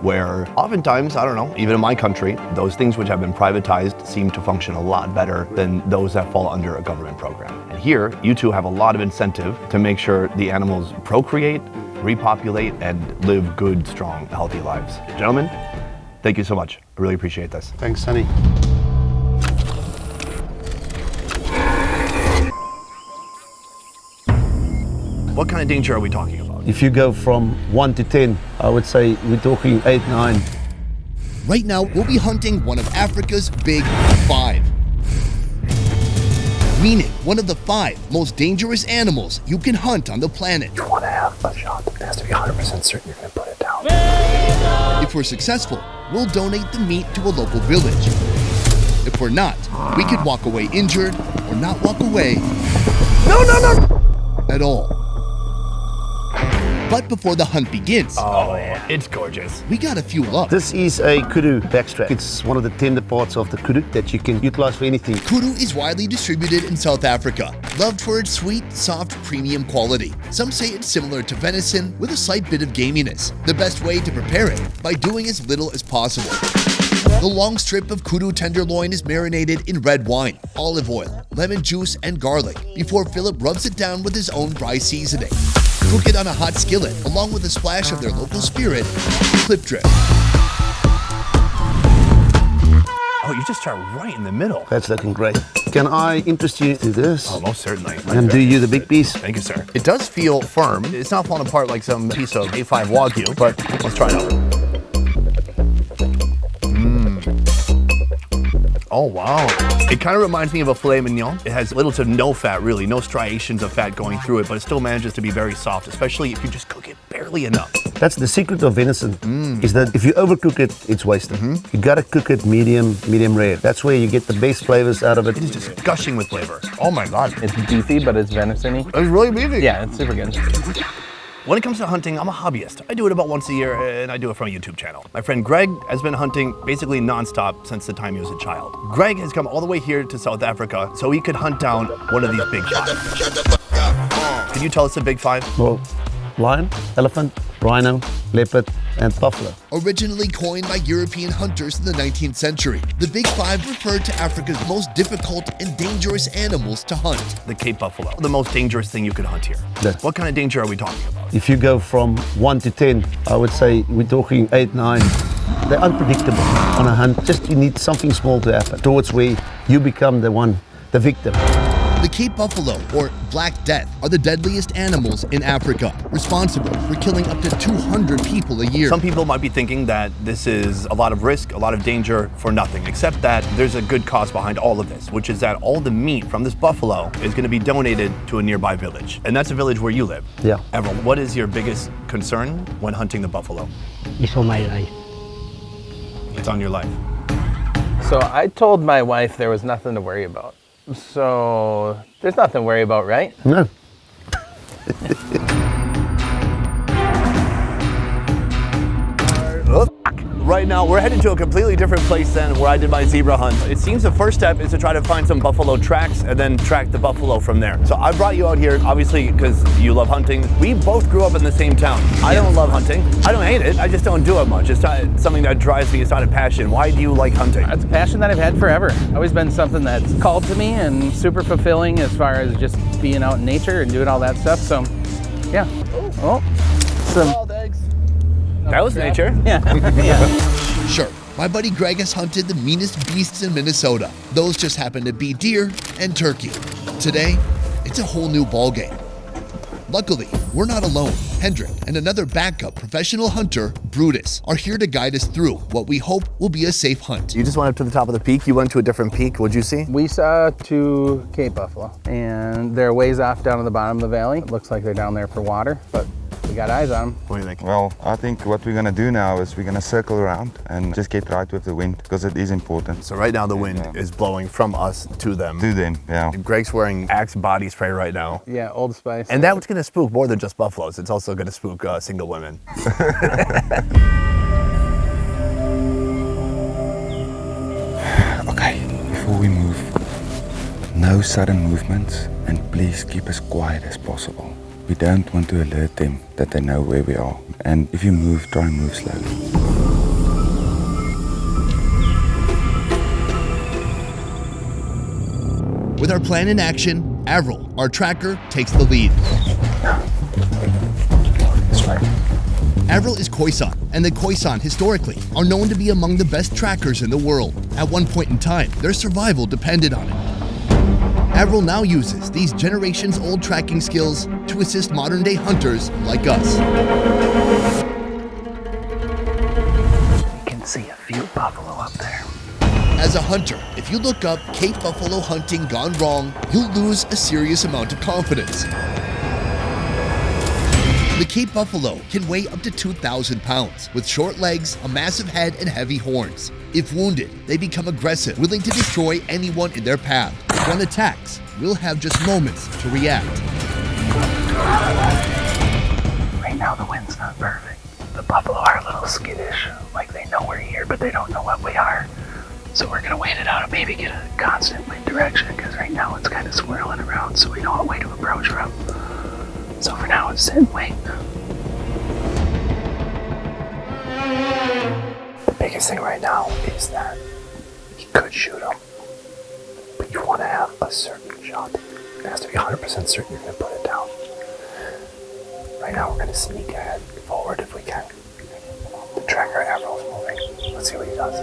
where oftentimes, I don't know, even in my country, those things which have been privatized seem to function a lot better than those that fall under a government program. And here, you two have a lot of incentive to make sure the animals procreate, repopulate, and live good, strong, healthy lives. Gentlemen, thank you so much. I really appreciate this. Thanks, Sonny. What kind of danger are we talking about? If you go from 1 to 10, I would say we're talking 8, 9. Right now, we'll be hunting one of Africa's big 5. Meaning, one of the 5 most dangerous animals you can hunt on the planet. You want to have a shot, it has to be 100% certain you're going to put it down. If we're successful, we'll donate the meat to a local village. If we're not, we could walk away injured or not walk away at all. But before the hunt begins, it's gorgeous. We gotta fuel up. This is a kudu backstrap. It's one of the tender parts of the kudu that you can utilize for anything. Kudu is widely distributed in South Africa, loved for its sweet, soft, premium quality. Some say it's similar to venison with a slight bit of gaminess. The best way to prepare it, by doing as little as possible. The long strip of kudu tenderloin is marinated in red wine, olive oil, lemon juice, and garlic before Philip rubs it down with his own dry seasoning. Cook it on a hot skillet along with a splash of their local spirit, Klipdrift. Oh, you just start right in the middle. That's looking great. Can I interest you to this? Oh, most certainly. And do you the big piece? Thank you, sir. It does feel firm. It's not falling apart like some piece of A5 Wagyu, but let's try it out. Oh, wow. It kind of reminds me of a filet mignon. It has little to no fat, really, no striations of fat going through it, but it still manages to be very soft, especially if you just cook it barely enough. That's the secret of venison, is that if you overcook it, it's wasted. You gotta cook it medium rare. That's where you get the best flavors out of it. It is just gushing with flavor. Oh my God. It's beefy, but it's venison-y. It's really beefy. Yeah, it's super good. When it comes to hunting, I'm a hobbyist. I do it about once a year, and I do it from a YouTube channel. My friend Greg has been hunting basically nonstop since the time he was a child. Greg has come all the way here to South Africa so he could hunt down one of these big 5. Can you tell us the big 5? Well, lion, elephant, rhino, leopard, and buffalo. Originally coined by European hunters in the 19th century, the Big 5 referred to Africa's most difficult and dangerous animals to hunt. The Cape buffalo, the most dangerous thing you could hunt here. Yeah. What kind of danger are we talking about? If you go from 1 to 10, I would say we're talking 8, 9. They're unpredictable on a hunt. Just you need something small to happen towards where you become the victim. The Cape buffalo, or Black Death, are the deadliest animals in Africa, responsible for killing up to 200 people a year. Some people might be thinking that this is a lot of risk, a lot of danger for nothing, except that there's a good cause behind all of this, which is that all the meat from this buffalo is going to be donated to a nearby village. And that's a village where you live. Yeah. Everett, what is your biggest concern when hunting the buffalo? It's on my life. It's on your life. So I told my wife there was nothing to worry about. So there's nothing to worry about, right? No. Right now, we're headed to a completely different place than where I did my zebra hunt. It seems the first step is to try to find some buffalo tracks and then track the buffalo from there. So I brought you out here, obviously, because you love hunting. We both grew up in the same town. I don't love hunting. I don't hate it. I just don't do it much. It's not something that drives me. It's not a passion. Why do you like hunting? It's a passion that I've had forever. Always been something that's called to me and super fulfilling as far as just being out in nature and doing all that stuff. So, yeah. Oh, thanks. That was nature. Yeah. Yeah. Sure, my buddy Greg has hunted the meanest beasts in Minnesota. Those just happen to be deer and turkey. Today, it's a whole new ballgame. Luckily, we're not alone. Hendrik and another backup professional hunter, Brutus, are here to guide us through what we hope will be a safe hunt. You just went up to the top of the peak. You went to a different peak. What'd you see? We saw 2 Cape buffalo, and they're ways off down in the bottom of the valley. It looks like they're down there for water, but we got eyes on them. What do you think? Well, I think what we're gonna do now is we're gonna circle around and just get right with the wind because it is important. So right now the wind is blowing from us to them. To them, yeah. Greg's wearing Axe body spray right now. Yeah, Old Spice. And that's gonna spook more than just buffaloes. It's also gonna spook single women. before we move. No sudden movements, and please keep as quiet as possible. We don't want to alert them that they know where we are. And if you move, try and move slowly. With our plan in action, Avril, our tracker, takes the lead. That's right. Avril is Khoisan, and the Khoisan historically are known to be among the best trackers in the world. At one point in time, their survival depended on it. Avril now uses these generations-old tracking skills to assist modern-day hunters like us. You can see a few buffalo up there. As a hunter, if you look up Cape buffalo hunting gone wrong, you'll lose a serious amount of confidence. The Cape buffalo can weigh up to 2,000 pounds, with short legs, a massive head, and heavy horns. If wounded, they become aggressive, willing to destroy anyone in their path. When attacks, we'll have just moments to react. Right now the wind's not perfect. The buffalo are a little skittish, like they know we're here, but they don't know what we are. So we're gonna wait it out and maybe get a constant wind direction, because right now it's kind of swirling around, so we know what way to approach from. So for now, it's sit and wait. The biggest thing right now is that you could shoot them, but you want to have a certain shot. It has to be 100% certain you're going to put it down. Right now, we're going to sneak ahead forward if we can. The tracker Avril's moving. Let's see what he does.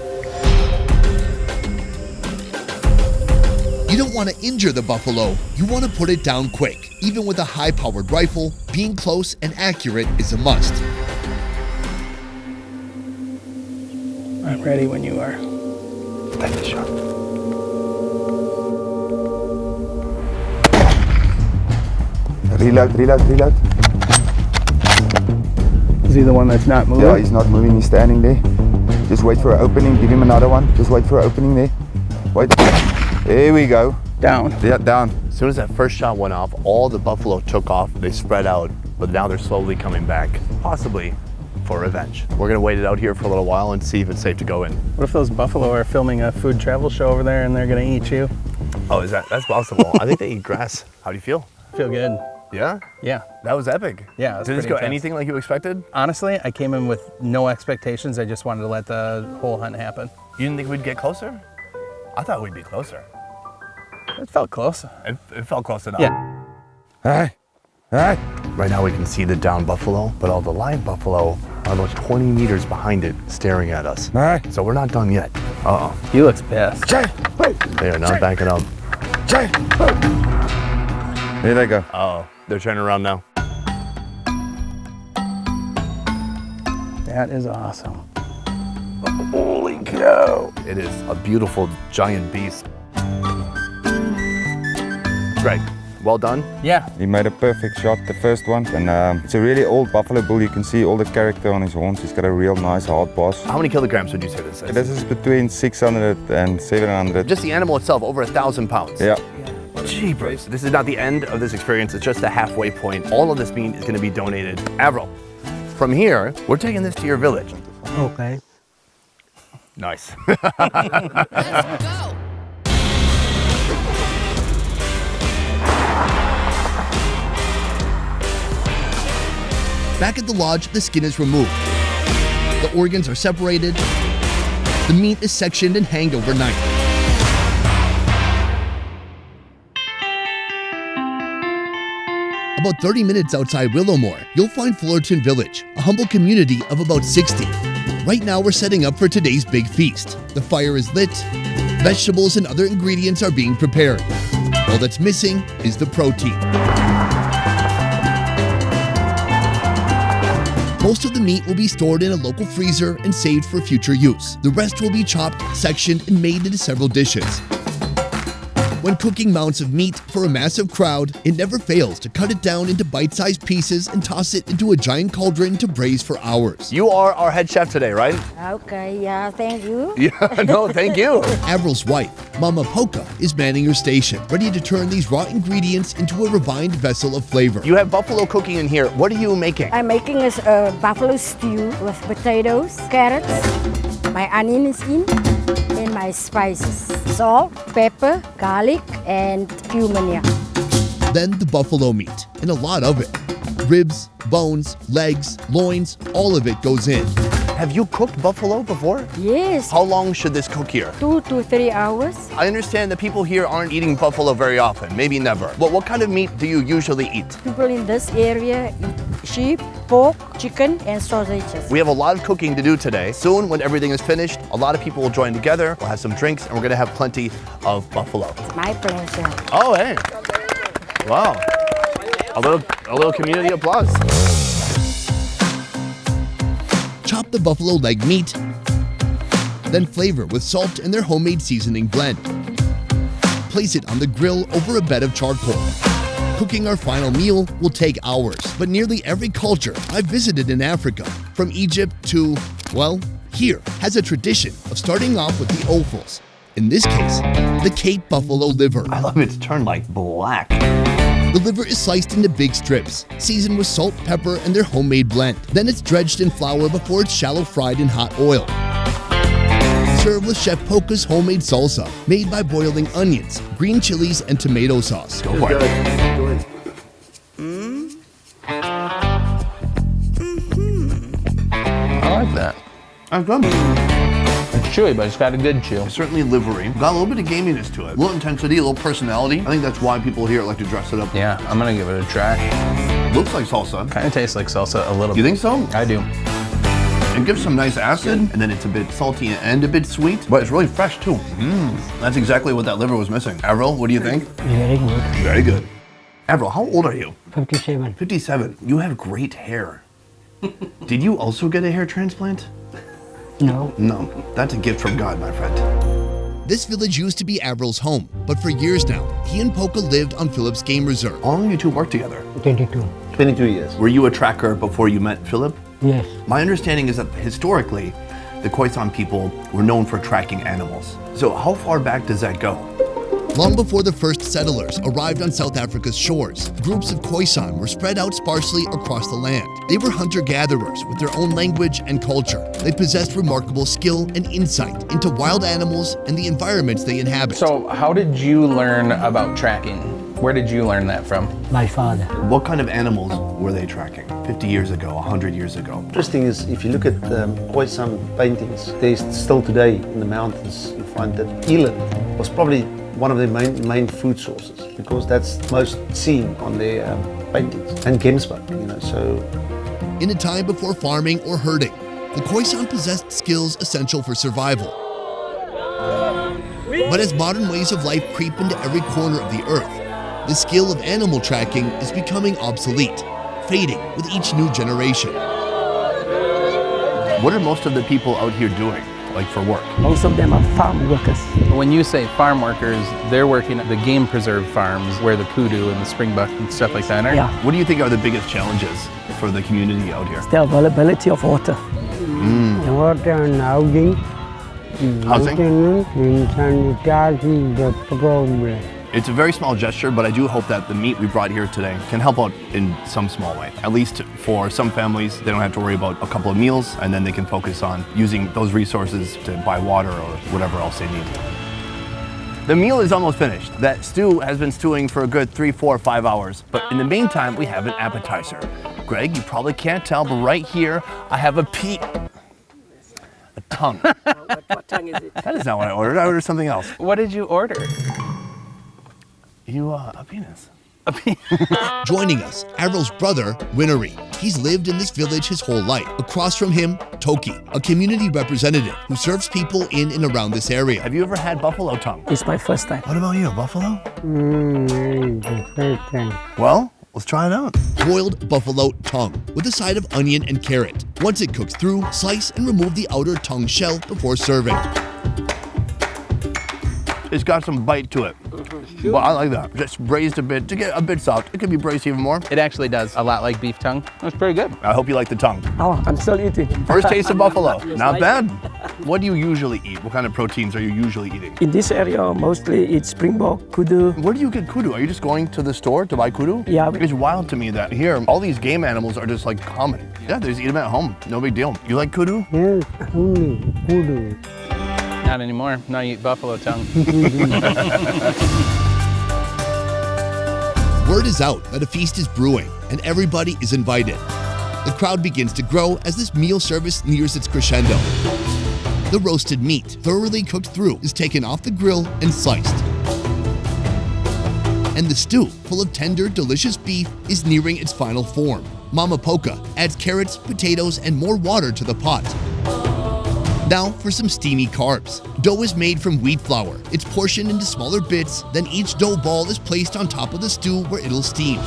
You don't want to injure the buffalo, you want to put it down quick. Even with a high-powered rifle, being close and accurate is a must. I'm ready when you are. Take the shot. Reload, reload, reload. Is he the one that's not moving? Yeah, he's not moving, he's standing there. Just wait for an opening, give him another one. Just wait for an opening there. Wait. There we go. Down. Yeah, down. As soon as that first shot went off, all the buffalo took off. They spread out, but now they're slowly coming back, possibly for revenge. We're gonna wait it out here for a little while and see if it's safe to go in. What if those buffalo are filming a food travel show over there and they're gonna eat you? Oh, that's possible. I think they eat grass. How do you feel? Feel good. Yeah? Yeah. That was epic. Yeah, it was Did this pretty go intense. anything like you expected? Honestly, I came in with no expectations. I just wanted to let the whole hunt happen. You didn't think we'd get closer? I thought we'd be closer. It felt close. It felt close enough. Yeah. Hey, hey. Right now we can see the down buffalo, but all the live buffalo are about 20 meters behind it, staring at us. Hey. So we're not done yet. Uh-oh. He looks pissed. Jay, hey. They are not backing up. Jay, hey. There they go. Uh-oh. They're turning around now. That is awesome. Holy cow. It is a beautiful giant beast. Great. Well done. Yeah. He made a perfect shot, the first one. And it's a really old buffalo bull. You can see all the character on his horns. He's got a real nice hard boss. How many kilograms would you say this is? This is between 600 and 700. Just the animal itself, over 1,000 pounds. Yeah. Jeepers. This is not the end of this experience. It's just a halfway point. All of this meat is going to be donated. Avril, from here, we're taking this to your village. Okay. Nice. Let's go. Back at the lodge, the skin is removed. The organs are separated. The meat is sectioned and hanged overnight. About 30 minutes outside Willowmore, you'll find Fullerton Village, a humble community of about 60. Right now, we're setting up for today's big feast. The fire is lit, vegetables and other ingredients are being prepared. All that's missing is the protein. Most of the meat will be stored in a local freezer and saved for future use. The rest will be chopped, sectioned, and made into several dishes. When cooking mounts of meat for a massive crowd, it never fails to cut it down into bite-sized pieces and toss it into a giant cauldron to braise for hours. You are our head chef today, right? Okay, yeah, thank you. Yeah, no, thank you. Avril's wife, Mama Poka, is manning her station, ready to turn these raw ingredients into a refined vessel of flavor. You have buffalo cooking in here. What are you making? I'm making a buffalo stew with potatoes, carrots, my onion is in, And my spices, salt, pepper, garlic, and cumin. Then the buffalo meat, and a lot of it. Ribs, bones, legs, loins, all of it goes in. Have you cooked buffalo before? Yes. How long should this cook here? 2 to 3 hours. I understand that people here aren't eating buffalo very often, maybe never. But what kind of meat do you usually eat? People in this area eat sheep, pork, chicken, and sausages. We have a lot of cooking to do today. Soon, when everything is finished, a lot of people will join together, we'll have some drinks, and we're gonna have plenty of buffalo. It's my pleasure. Oh, hey. Wow. A little community applause. Chop the buffalo leg meat, then flavor with salt and their homemade seasoning blend. Place it on the grill over a bed of charcoal. Cooking our final meal will take hours, but nearly every culture I've visited in Africa, from Egypt to, well, here, has a tradition of starting off with the offals. In this case, the Cape buffalo liver. I love it's turned like black. The liver is sliced into big strips, seasoned with salt, pepper, and their homemade blend. Then it's dredged in flour before it's shallow fried in hot oil. Serve with Chef Poka's homemade salsa, made by boiling onions, green chilies, and tomato sauce. Go for it. I like that. That's good. It's chewy, but it's got a good chew. It's certainly livery. Got a little bit of gaminess to it. A little intensity, a little personality. I think that's why people here like to dress it up. Yeah, I'm gonna give it a try. Looks like salsa. Kind of tastes like salsa a little bit. You think so? I do. It gives some nice acid, and then it's a bit salty and a bit sweet, but it's really fresh too. That's exactly what that liver was missing. Avril, what do you think? Very good. Very good. Avril, how old are you? 57. 57. You have great hair. Did you also get a hair transplant? No. No. That's a gift from God, my friend. This village used to be Avril's home, but for years now, he and Poka lived on Philip's Game Reserve. How long have you two worked together? 22. 22 years. Were you a tracker before you met Philip? Yes. My understanding is that historically, the Khoisan people were known for tracking animals. So how far back does that go? Long before the first settlers arrived on South Africa's shores, groups of Khoisan were spread out sparsely across the land. They were hunter-gatherers with their own language and culture. They possessed remarkable skill and insight into wild animals and the environments they inhabit. So how did you learn about tracking? Where did you learn that from? My father. What kind of animals were they tracking 50 years ago, 100 years ago? Interesting is if you look at Khoisan paintings, there's still today in the mountains, you find that eland was probably one of their main food sources because that's most seen on their paintings. And gemsbok, so. In a time before farming or herding, the Khoisan possessed skills essential for survival. But as modern ways of life creep into every corner of the earth, the skill of animal tracking is becoming obsolete, fading with each new generation. What are most of the people out here doing, like for work? Most of them are farm workers. When you say farm workers, they're working at the game preserve farms where the kudu and the springbok and stuff like that are. Yeah. What do you think are the biggest challenges for the community out here? The availability of water. The water and housing. Housing? Sanitary, the problem. It's a very small gesture, but I do hope that the meat we brought here today can help out in some small way. At least for some families, they don't have to worry about a couple of meals, and then they can focus on using those resources to buy water or whatever else they need. The meal is almost finished. That stew has been stewing for a good 3, 4, 5 hours. But in the meantime, we have an appetizer. Greg, you probably can't tell, but right here, I have a tongue. What tongue is it? That is not what I ordered. I ordered something else. What did you order? A penis. Joining us, Avril's brother, Winnery. He's lived in this village his whole life. Across from him, Toki, a community representative who serves people in and around this area. Have you ever had buffalo tongue? It's my first time. What about you, buffalo? The first time. Well, let's try it out. Boiled buffalo tongue with a side of onion and carrot. Once it cooks through, slice and remove the outer tongue shell before serving. It's got some bite to it. Well, I like that. Just braised a bit to get a bit soft. It could be braised even more. It actually does a lot like beef tongue. That's pretty good. I hope you like the tongue. Oh, I'm still eating. First taste of buffalo. Not bad. What do you usually eat? What kind of proteins are you usually eating? In this area, mostly it's springbok, kudu. Where do you get kudu? Are you just going to the store to buy kudu? Yeah. It's wild to me that here, all these game animals are just like common. Yeah, they just eat them at home. No big deal. You like kudu? Yes, only kudu. Not anymore. Now you eat buffalo tongue. Word is out that a feast is brewing and everybody is invited. The crowd begins to grow as this meal service nears its crescendo. The roasted meat, thoroughly cooked through, is taken off the grill and sliced. And the stew, full of tender, delicious beef, is nearing its final form. Mama Poca adds carrots, potatoes, and more water to the pot. Now for some steamy carbs. Dough is made from wheat flour. It's portioned into smaller bits, then each dough ball is placed on top of the stew where it'll steam.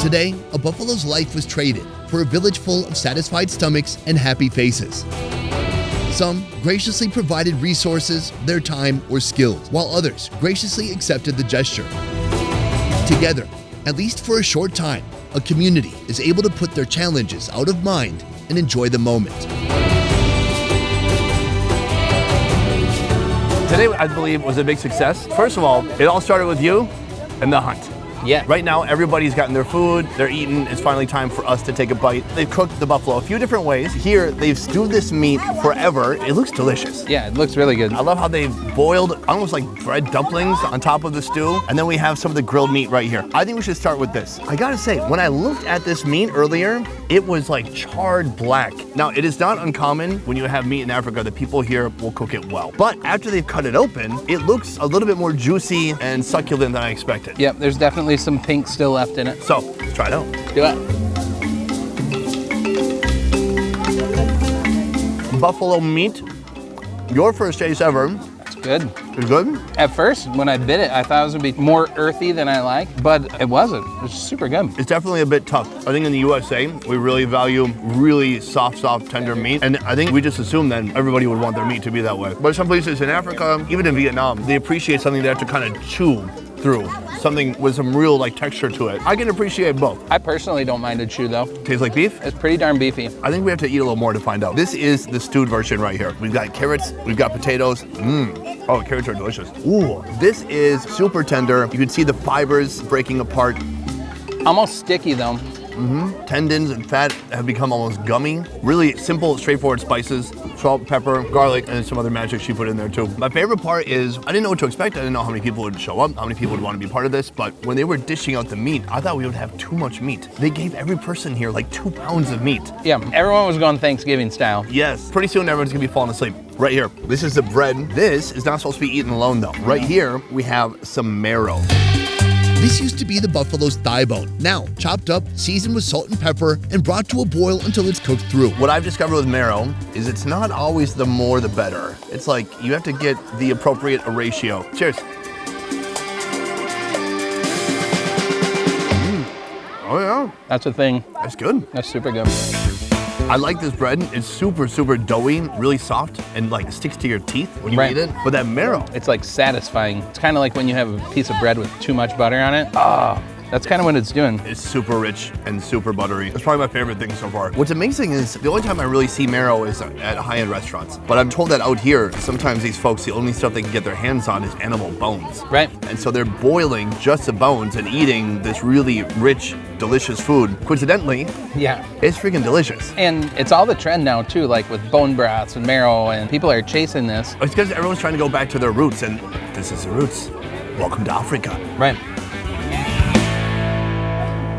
Today, a buffalo's life was traded for a village full of satisfied stomachs and happy faces. Some graciously provided resources, their time, or skills, while others graciously accepted the gesture. Together, at least for a short time, a community is able to put their challenges out of mind and enjoy the moment. Today, I believe, was a big success. First of all, it all started with you and the hunt. Yeah. Right now, everybody's gotten their food, they're eating. It's finally time for us to take a bite. They've cooked the buffalo a few different ways. Here, they've stewed this meat forever. It looks delicious. Yeah, it looks really good. I love how they've boiled almost like bread dumplings on top of the stew. And then we have some of the grilled meat right here. I think we should start with this. I gotta say, when I looked at this meat earlier, it was like charred black. Now, it is not uncommon when you have meat in Africa that people here will cook it well. But after they've cut it open, it looks a little bit more juicy and succulent than I expected. Yep, there's definitely some pink still left in it. So, let's try it out. Do it. Buffalo meat, your first taste ever. It's good. It's good? At first, when I bit it, I thought it was gonna be more earthy than I like, but it wasn't. It's super good. It's definitely a bit tough. I think in the USA, we really value really soft, tender meat. And I think we just assume then everybody would want their meat to be that way. But some places in Africa, even in Vietnam, they appreciate something they have to kind of chew through. Something with some real like texture to it. I can appreciate both. I personally don't mind a chew though. Tastes like beef? It's pretty darn beefy. I think we have to eat a little more to find out. This is the stewed version right here. We've got carrots, we've got potatoes. Oh, carrots are delicious. Ooh, this is super tender. You can see the fibers breaking apart. Almost sticky though. Tendons and fat have become almost gummy. Really simple, straightforward spices, salt, pepper, garlic, and some other magic she put in there too. My favorite part is, I didn't know what to expect. I didn't know how many people would show up, how many people would want to be part of this, but when they were dishing out the meat, I thought we would have too much meat. They gave every person here like 2 pounds of meat. Yeah, everyone was going Thanksgiving style. Yes, pretty soon everyone's gonna be falling asleep. Right here, this is the bread. This is not supposed to be eaten alone though. Right here, we have some marrow. This used to be the buffalo's thigh bone, now chopped up, seasoned with salt and pepper, and brought to a boil until it's cooked through. What I've discovered with marrow is it's not always the more the better. It's like you have to get the appropriate ratio. Cheers. Oh yeah. That's a thing. That's good. That's super good. I like this bread. It's super doughy, really soft, and like sticks to your teeth when you eat it. But that marrow, it's like satisfying. It's kind of like when you have a piece of bread with too much butter on it. Ah, that's kind of what it's doing. It's super rich and super buttery. It's probably my favorite thing so far. What's amazing is the only time I really see marrow is at high-end restaurants. But I'm told that out here, sometimes these folks, the only stuff they can get their hands on is animal bones. Right. And so they're boiling just the bones and eating this really rich, delicious food. Coincidentally, yeah, it's freaking delicious. And it's all the trend now too, like with bone broths and marrow, and people are chasing this. It's because everyone's trying to go back to their roots, and this is the roots. Welcome to Africa. Right.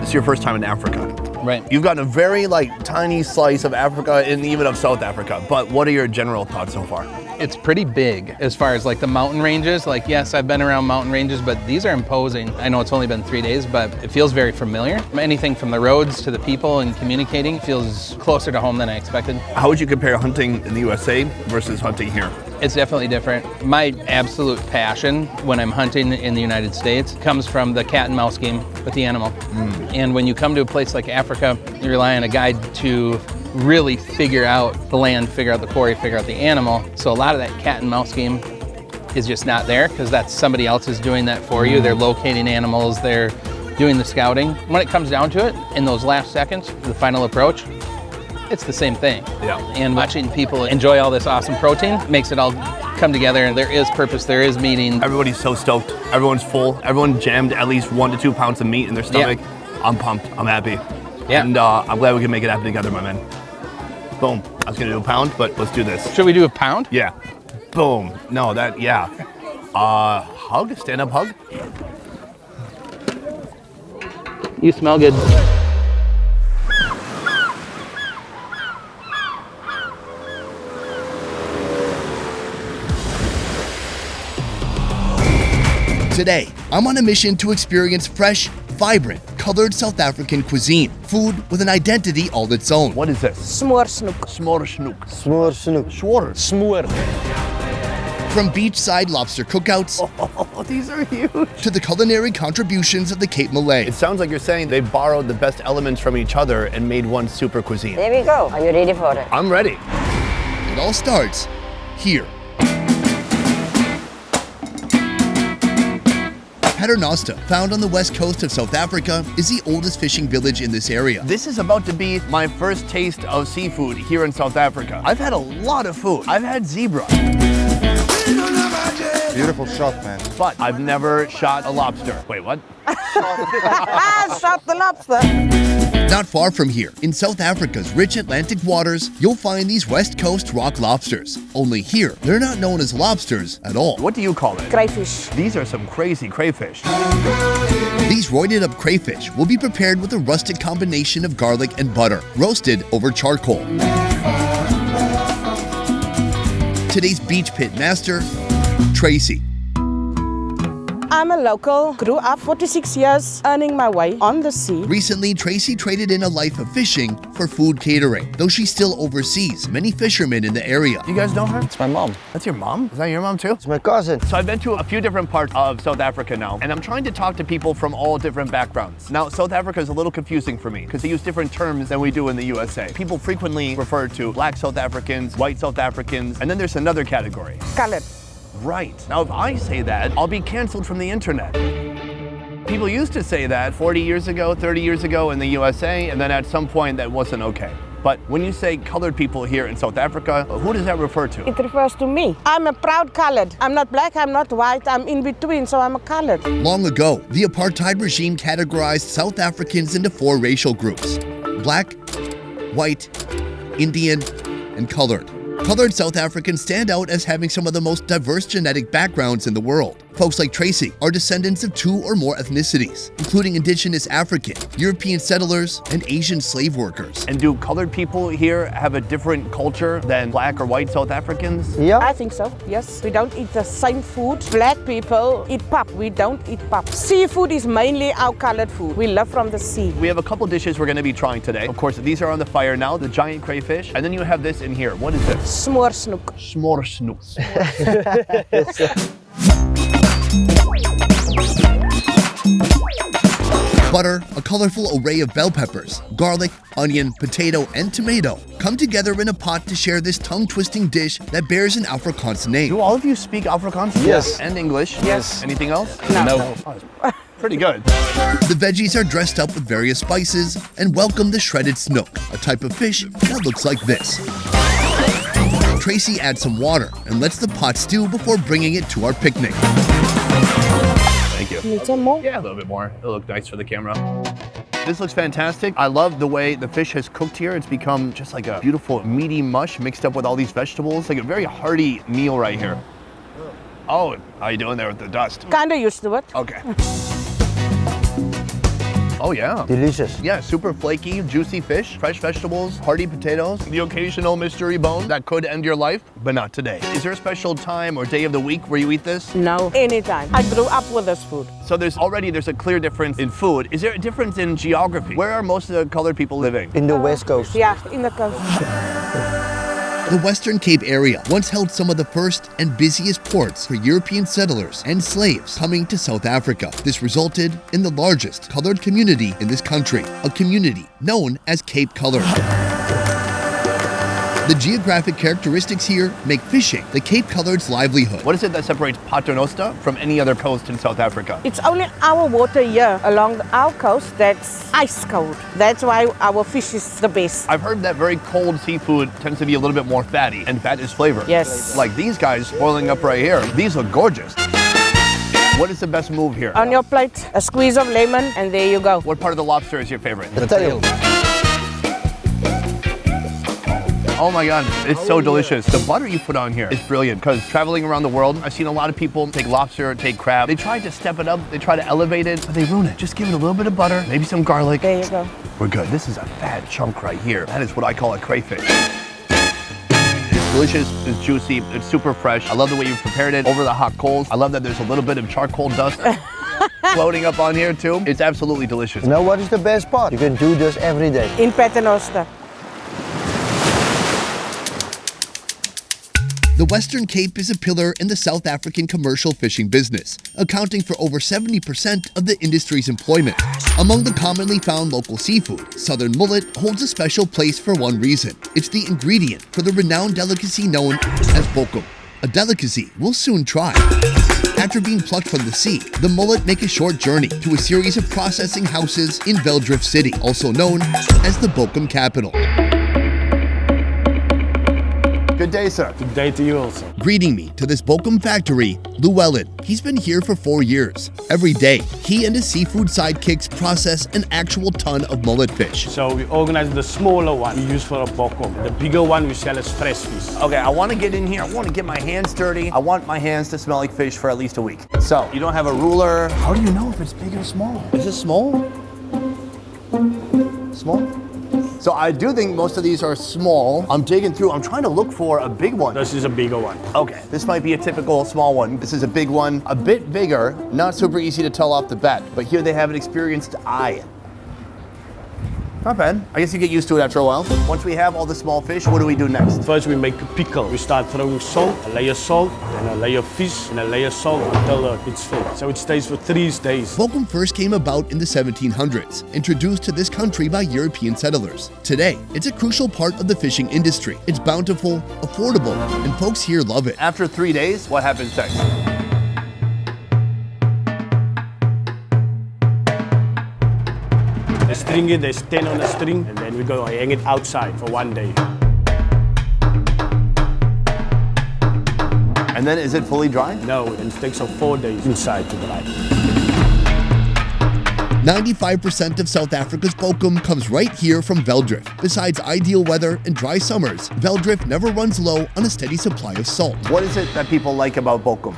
This is your first time in Africa. Right. You've gotten a very tiny slice of Africa and even of South Africa, but what are your general thoughts so far? It's pretty big as far as like the mountain ranges. Like, yes, I've been around mountain ranges, but these are imposing. I know it's only been 3 days, but it feels very familiar. Anything from the roads to the people and communicating feels closer to home than I expected. How would you compare hunting in the USA versus hunting here? It's definitely different. My absolute passion when I'm hunting in the United States comes from the cat and mouse game with the animal. And when you come to a place like Africa, you rely on a guide to really figure out the land, figure out the quarry, figure out the animal. So a lot of that cat and mouse game is just not there because that's somebody else is doing that for you. They're locating animals, they're doing the scouting. When it comes down to it, in those last seconds, the final approach, it's the same thing. Yeah. And watching people enjoy all this awesome protein makes it all come together, and there is purpose, there is meaning. Everybody's so stoked. Everyone's full. Everyone jammed at least 1 to 2 pounds of meat in their stomach. Yeah. I'm pumped. I'm happy. Yeah. And I'm glad we can make it happen together, my man. Boom. I was gonna do a pound, but let's do this. Should we do a pound? Yeah. Boom. No, that, yeah. Hug, stand up hug. You smell good. Today, I'm on a mission to experience fresh, vibrant, colored South African cuisine. Food with an identity all its own. What is this? Smoor snoek. Smoor snoek. Smoor snoek. Smoor. Smoor. From beachside lobster cookouts These are huge. to the culinary contributions of the Cape Malay. It sounds like you're saying they borrowed the best elements from each other and made one super cuisine. There we go. Are you ready for it? I'm ready. It all starts here. Paternoster, found on the west coast of South Africa, is the oldest fishing village in this area. This is about to be my first taste of seafood here in South Africa. I've had a lot of food. I've had zebra. Beautiful shot, man. But I've never shot a lobster. Wait, what? Shot the lobster. Not far from here, in South Africa's rich Atlantic waters, you'll find these West Coast rock lobsters. Only here, they're not known as lobsters at all. What do you call it? Crayfish. These are some crazy crayfish. These roided up crayfish will be prepared with a rustic combination of garlic and butter, roasted over charcoal. Today's beach pit master, Tracy. I'm a local, grew up 46 years earning my way on the sea. Recently, Tracy traded in a life of fishing for food catering, though she still oversees many fishermen in the area. You guys know her? It's my mom. That's your mom? Is that your mom too? It's my cousin. So I've been to a few different parts of South Africa now, and I'm trying to talk to people from all different backgrounds. Now, South Africa is a little confusing for me because they use different terms than we do in the USA. People frequently refer to black South Africans, white South Africans, and then there's another category. Colored. Right. Now, if I say that, I'll be canceled from the internet. People used to say that 40 years ago, 30 years ago in the USA, and then at some point that wasn't okay. But when you say colored people here in South Africa, who does that refer to? It refers to me. I'm a proud colored. I'm not black, I'm not white, I'm in between, so I'm a colored. Long ago, the apartheid regime categorized South Africans into 4 racial groups: black, white, Indian, and colored. Colored South Africans stand out as having some of the most diverse genetic backgrounds in the world. Folks like Tracy are descendants of 2 or more ethnicities, including indigenous African, European settlers, and Asian slave workers. And do colored people here have a different culture than black or white South Africans? Yeah. I think so, yes. We don't eat the same food. Black people eat pap, we don't eat pap. Seafood is mainly our colored food. We love from the sea. We have a couple dishes we're gonna be trying today. Of course, these are on the fire now, the giant crayfish. And then you have this in here. What is this? Smoor snoek. Smoor snoek. Butter, a colorful array of bell peppers, garlic, onion, potato, and tomato come together in a pot to share this tongue-twisting dish that bears an Afrikaans name. Do all of you speak Afrikaans? Yes. And English? Yes. Anything else? No. Oh, pretty good. The veggies are dressed up with various spices and welcome the shredded snook, a type of fish that looks like this. Tracy adds some water and lets the pot stew before bringing it to our picnic. Thank you. Need some more? Yeah, a little bit more. It'll look nice for the camera. This looks fantastic. I love the way the fish has cooked here. It's become just like a beautiful meaty mush mixed up with all these vegetables. Like a very hearty meal right here. Oh, how you doing there with the dust? Kinda used to it. Okay. Oh yeah. Delicious. Yeah, super flaky, juicy fish, fresh vegetables, hearty potatoes, the occasional mystery bone that could end your life, but not today. Is there a special time or day of the week where you eat this? No, anytime. I grew up with this food. So there's a clear difference in food. Is there a difference in geography? Where are most of the colored people living? In the West Coast. Yeah, in the coast. The Western Cape area once held some of the first and busiest ports for European settlers and slaves coming to South Africa. This resulted in the largest colored community in this country, a community known as Cape Colored. The geographic characteristics here make fishing the Cape Colored's livelihood. What is it that separates Paternoster from any other coast in South Africa? It's only our water here along our coast that's ice cold. That's why our fish is the best. I've heard that very cold seafood tends to be a little bit more fatty, and fat is flavor. Yes. Like these guys boiling up right here. These look gorgeous. What is the best move here? On your plate, a squeeze of lemon, and there you go. What part of the lobster is your favorite? The tail. Oh my God, it's so delicious. The butter you put on here is brilliant because traveling around the world, I've seen a lot of people take lobster, take crab. They try to step it up, they try to elevate it, but they ruin it. Just give it a little bit of butter, maybe some garlic. There you go. We're good. This is a fat chunk right here. That is what I call a crayfish. It's delicious, it's juicy, it's super fresh. I love the way you've prepared it over the hot coals. I love that there's a little bit of charcoal dust floating up on here too. It's absolutely delicious. You know what is the best part? You can do this every day. In Paternoster. The Western Cape is a pillar in the South African commercial fishing business, accounting for over 70% of the industry's employment. Among the commonly found local seafood, southern mullet holds a special place for one reason. It's the ingredient for the renowned delicacy known as bokum, a delicacy we'll soon try. After being plucked from the sea, the mullet make a short journey to a series of processing houses in Velddrif City, also known as the bokum capital. Good day, sir. Good day to you also. Greeting me to this bokum factory, Llewellyn. He's been here for 4 years. Every day, he and his seafood sidekicks process an actual ton of mullet fish. So we organize the smaller one we use for a bokum. The bigger one we sell as fresh fish. Okay, I want to get in here. I want to get my hands dirty. I want my hands to smell like fish for at least a week. So, you don't have a ruler. How do you know if it's big or small? Is it small? Small? So I do think most of these are small. I'm digging through, I'm trying to look for a big one. This is a bigger one. Okay, this might be a typical small one. This is a big one, a bit bigger, not super easy to tell off the bat, but here they have an experienced eye. Not bad. I guess you get used to it after a while. Once we have all the small fish, what do we do next? First we make a pickle. We start throwing salt, a layer salt, then a layer fish, and a layer salt until it's filled. So it stays for 3 days. Bokum first came about in the 1700s, introduced to this country by European settlers. Today, it's a crucial part of the fishing industry. It's bountiful, affordable, and folks here love it. After 3 days, what happens next? They string it, there's 10 on a string, and then we go hang it outside for 1 day. And then is it fully dry? No, it takes 4 days inside to dry. 95% of South Africa's bokum comes right here from Velddrif. Besides ideal weather and dry summers, Velddrif never runs low on a steady supply of salt. What is it that people like about bokum?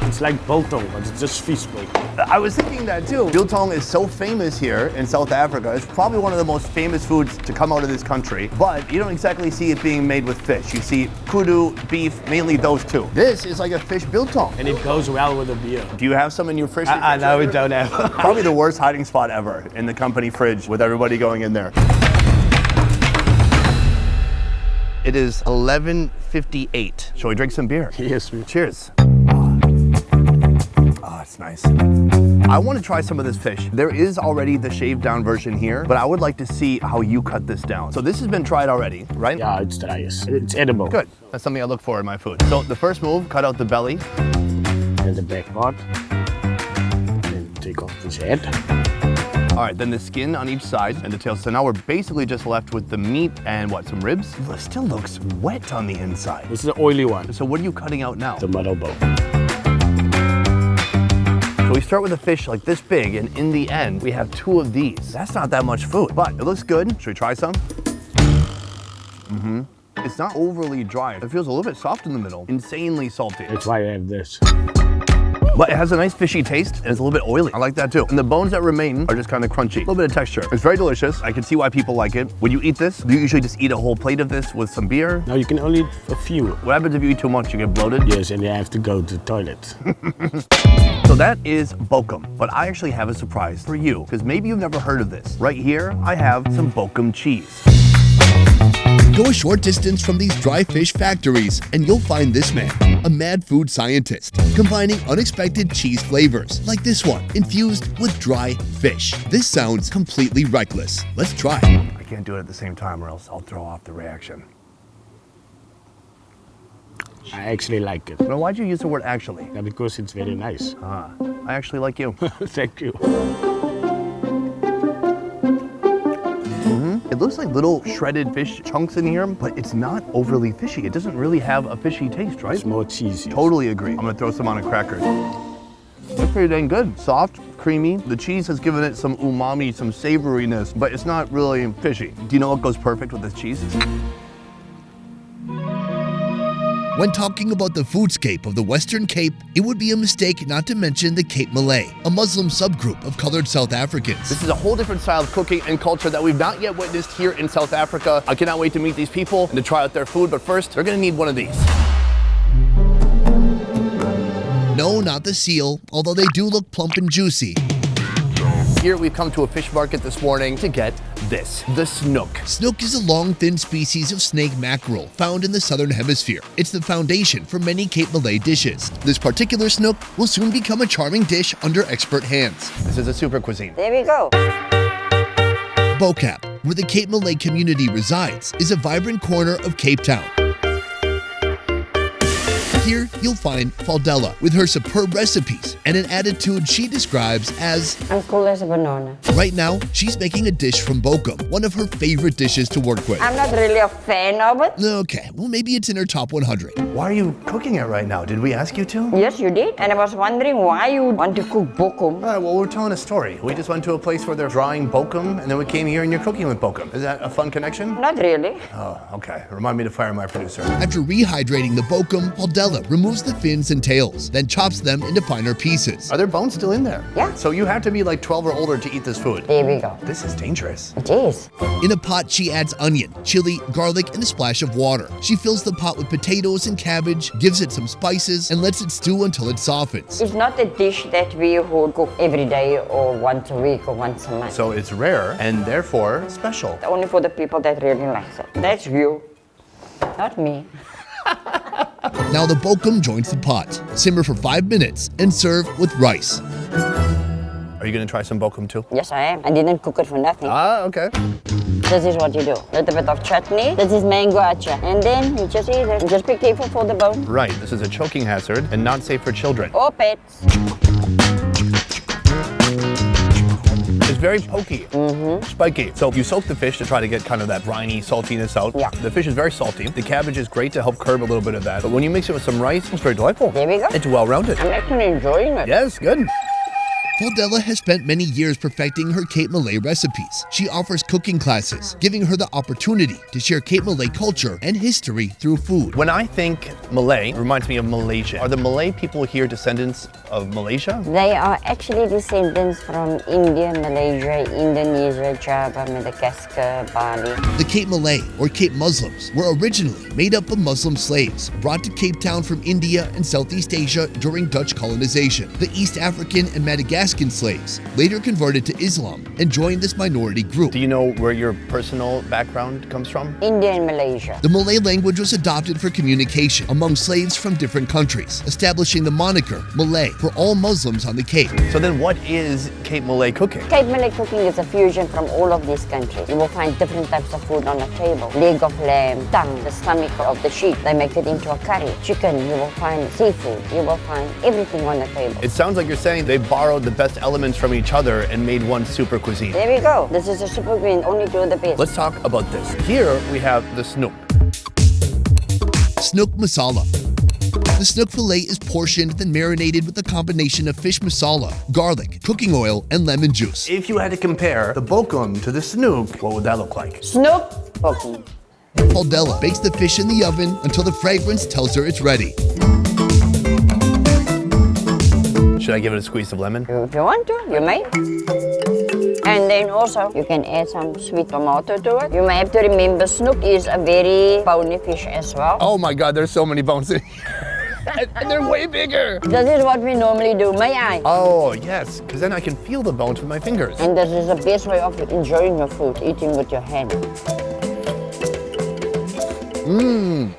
It's like biltong, but it's just fish biltong. I was thinking that too. Biltong is so famous here in South Africa. It's probably one of the most famous foods to come out of this country, but you don't exactly see it being made with fish. You see kudu, beef, mainly those two. This is like a fish biltong. And it goes well with the beer. Do you have some in your fridge? No, we don't have. Probably the worst hiding spot ever in the company fridge with everybody going in there. It is 11:58. Shall we drink some beer? Yes, we. Cheers. Oh, it's nice. I want to try some of this fish. There is already the shaved down version here, but I would like to see how you cut this down. So this has been tried already, right? Yeah, it's dry. It's edible. Good. That's something I look for in my food. So the first move, cut out the belly. And the back part. Then take off this head. All right, then the skin on each side and the tail. So now we're basically just left with the meat and what, some ribs? It still looks wet on the inside. This is the oily one. So what are you cutting out now? The middle bone. So we start with a fish like this big, and in the end, we have 2 of these. That's not that much food, but it looks good. Should we try some? It's not overly dry. It feels a little bit soft in the middle. Insanely salty. That's why I have this. But it has a nice fishy taste, and it's a little bit oily. I like that too. And the bones that remain are just kind of crunchy. A little bit of texture. It's very delicious. I can see why people like it. When you eat this, do you usually just eat a whole plate of this with some beer? No, you can only eat a few. What happens if you eat too much? You get bloated? Yes, and you have to go to the toilet. So that is bokum, but I actually have a surprise for you, because maybe you've never heard of this. Right here, I have some bokum cheese. Go a short distance from these dry fish factories and you'll find this man, a mad food scientist, combining unexpected cheese flavors, like this one, infused with dry fish. This sounds completely reckless. Let's try. I can't do it at the same time or else I'll throw off the reaction. I actually like it. Well, why'd you use the word actually? Yeah, because it's very nice. Ah, I actually like you. Thank you. It looks like little shredded fish chunks in here, but it's not overly fishy. It doesn't really have a fishy taste, right? It's more cheesy. Totally agree. I'm gonna throw some on a cracker. They're pretty dang good. Soft, creamy. The cheese has given it some umami, some savoriness, but it's not really fishy. Do you know what goes perfect with this cheese? When talking about the foodscape of the Western Cape, it would be a mistake not to mention the Cape Malay, a Muslim subgroup of colored South Africans. This is a whole different style of cooking and culture that we've not yet witnessed here in South Africa. I cannot wait to meet these people and to try out their food, but first, they're gonna need one of these. No, not the seal, although they do look plump and juicy. Here we've come to a fish market this morning to get this, the snook. Snook is a long, thin species of snake mackerel found in the southern hemisphere. It's the foundation for many Cape Malay dishes. This particular snook will soon become a charming dish under expert hands. This is a super cuisine. There we go. Bokap, where the Cape Malay community resides, is a vibrant corner of Cape Town. Here, you'll find Faldella with her superb recipes and an attitude she describes as I'm cool as a banana. Right now, she's making a dish from bokum, one of her favorite dishes to work with. I'm not really a fan of it. Okay, well maybe it's in her top 100. Why are you cooking it right now? Did we ask you to? Yes, you did. And I was wondering why you want to cook bokum. All right, well, we're telling a story. We just went to a place where they're drying bokum, and then we came here and you're cooking with bokum. Is that a fun connection? Not really. Oh, okay. Remind me to fire my producer. After rehydrating the bokum, Faldella removes the fins and tails, then chops them into finer pieces. Are there bones still in there? Yeah. So you have to be like 12 or older to eat this food. There we go. This is dangerous. It is. In a pot, she adds onion, chili, garlic, and a splash of water. She fills the pot with potatoes and cabbage, gives it some spices, and lets it stew until it softens. It's not a dish that we would cook every day or once a week or once a month. So it's rare and therefore special. Only for the people that really like it. That's you, not me. Now the bokum joins the pot. Simmer for 5 minutes and serve with rice. Are you gonna try some bokum too? Yes, I am. I didn't cook it for nothing. Ah, okay. This is what you do. A little bit of chutney. This is mango acha. And then you just eat it. And just be careful for the bone. Right, this is a choking hazard and not safe for children. Or pets. It's very pokey, spiky. So you soak the fish to try to get kind of that briny saltiness out. Yeah. The fish is very salty. The cabbage is great to help curb a little bit of that. But when you mix it with some rice, it's very delightful. There we go. It's well-rounded. I'm actually enjoying it. Yes, good. Faldella has spent many years perfecting her Cape Malay recipes. She offers cooking classes, giving her the opportunity to share Cape Malay culture and history through food. When I think Malay, it reminds me of Malaysia. Are the Malay people here descendants of Malaysia? They are actually descendants from India, Malaysia, Indonesia, Java, Madagascar, Bali. The Cape Malay, or Cape Muslims, were originally made up of Muslim slaves brought to Cape Town from India and Southeast Asia during Dutch colonization. The East African and Madagascan slaves later converted to Islam and joined this minority group. Do you know where your personal background comes from? India and Malaysia. The Malay language was adopted for communication among slaves from different countries, establishing the moniker Malay for all Muslims on the Cape. So then what is Cape Malay cooking? Cape Malay cooking is a fusion from all of these countries. You will find different types of food on the table. Leg of lamb, tongue, the stomach of the sheep. They make it into a curry. Chicken, you will find seafood. You will find everything on the table. It sounds like you're saying they borrowed the best elements from each other and made one super cuisine. There we go. This is a super green, only do the best. Let's talk about this. Here we have the snook. Snook masala. The snook fillet is portioned then marinated with a combination of fish masala, garlic, cooking oil, and lemon juice. If you had to compare the bokum to the snook, what would that look like? Snook bokum. Faldella bakes the fish in the oven until the fragrance tells her it's ready. Should I give it a squeeze of lemon? If you want to, you may. And then also, you can add some sweet tomato to it. You may have to remember, snook is a very bony fish as well. Oh my God, there's so many bones in here. And they're way bigger. This is what we normally do, may I? Oh, yes, because then I can feel the bones with my fingers. And this is the best way of enjoying your food, eating with your hand.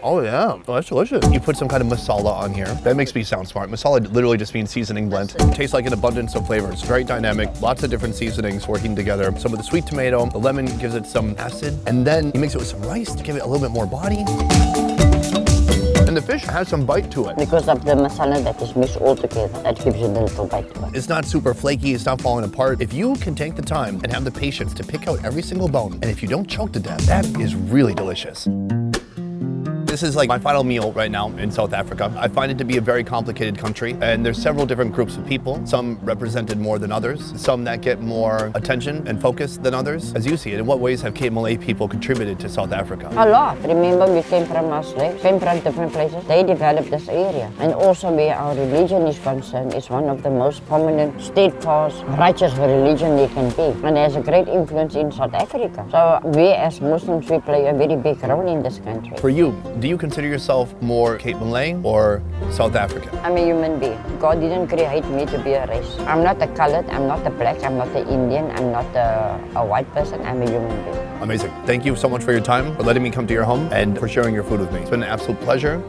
Oh yeah, oh, that's delicious. You put some kind of masala on here. That makes me sound smart. Masala literally just means seasoning blend. It tastes like an abundance of flavors. Very dynamic, lots of different seasonings working together. Some with the sweet tomato, the lemon gives it some acid, and then you mix it with some rice to give it a little bit more body. And the fish has some bite to it. Because of the masala that is mixed all together, that gives you a little bite to it. It's not super flaky, it's not falling apart. If you can take the time and have the patience to pick out every single bone, and if you don't choke to death, that is really delicious. The This is like my final meal right now in South Africa. I find it to be a very complicated country, and there's several different groups of people, some represented more than others, some that get more attention and focus than others. As you see it, in what ways have Cape Malay people contributed to South Africa? A lot. Remember, we came from our slaves, came from different places. They developed this area. And also where our religion is concerned, it's one of the most prominent, steadfast, righteous religion there can be. And it has a great influence in South Africa. So we as Muslims, we play a very big role in this country. For you, do you consider yourself more Cape Malay or South African? I'm a human being. God didn't create me to be a race. I'm not a colored, I'm not a black, I'm not an Indian, I'm not a white person, I'm a human being. Amazing. Thank you so much for your time, for letting me come to your home, and for sharing your food with me. It's been an absolute pleasure.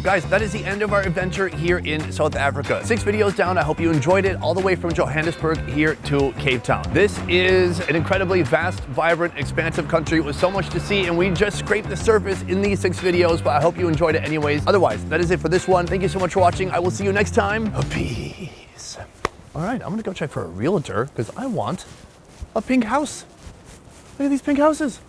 Guys, that is the end of our adventure here in South Africa. 6 videos down. I hope you enjoyed it, all the way from Johannesburg here to Cape Town. This is an incredibly vast, vibrant, expansive country with so much to see, and we just scraped the surface in these 6 videos, but I hope you enjoyed it anyways. Otherwise, that is it for this one. Thank you so much for watching. I will see you next time. Peace. All right, I'm gonna go check for a realtor because I want a pink house. Look at these pink houses.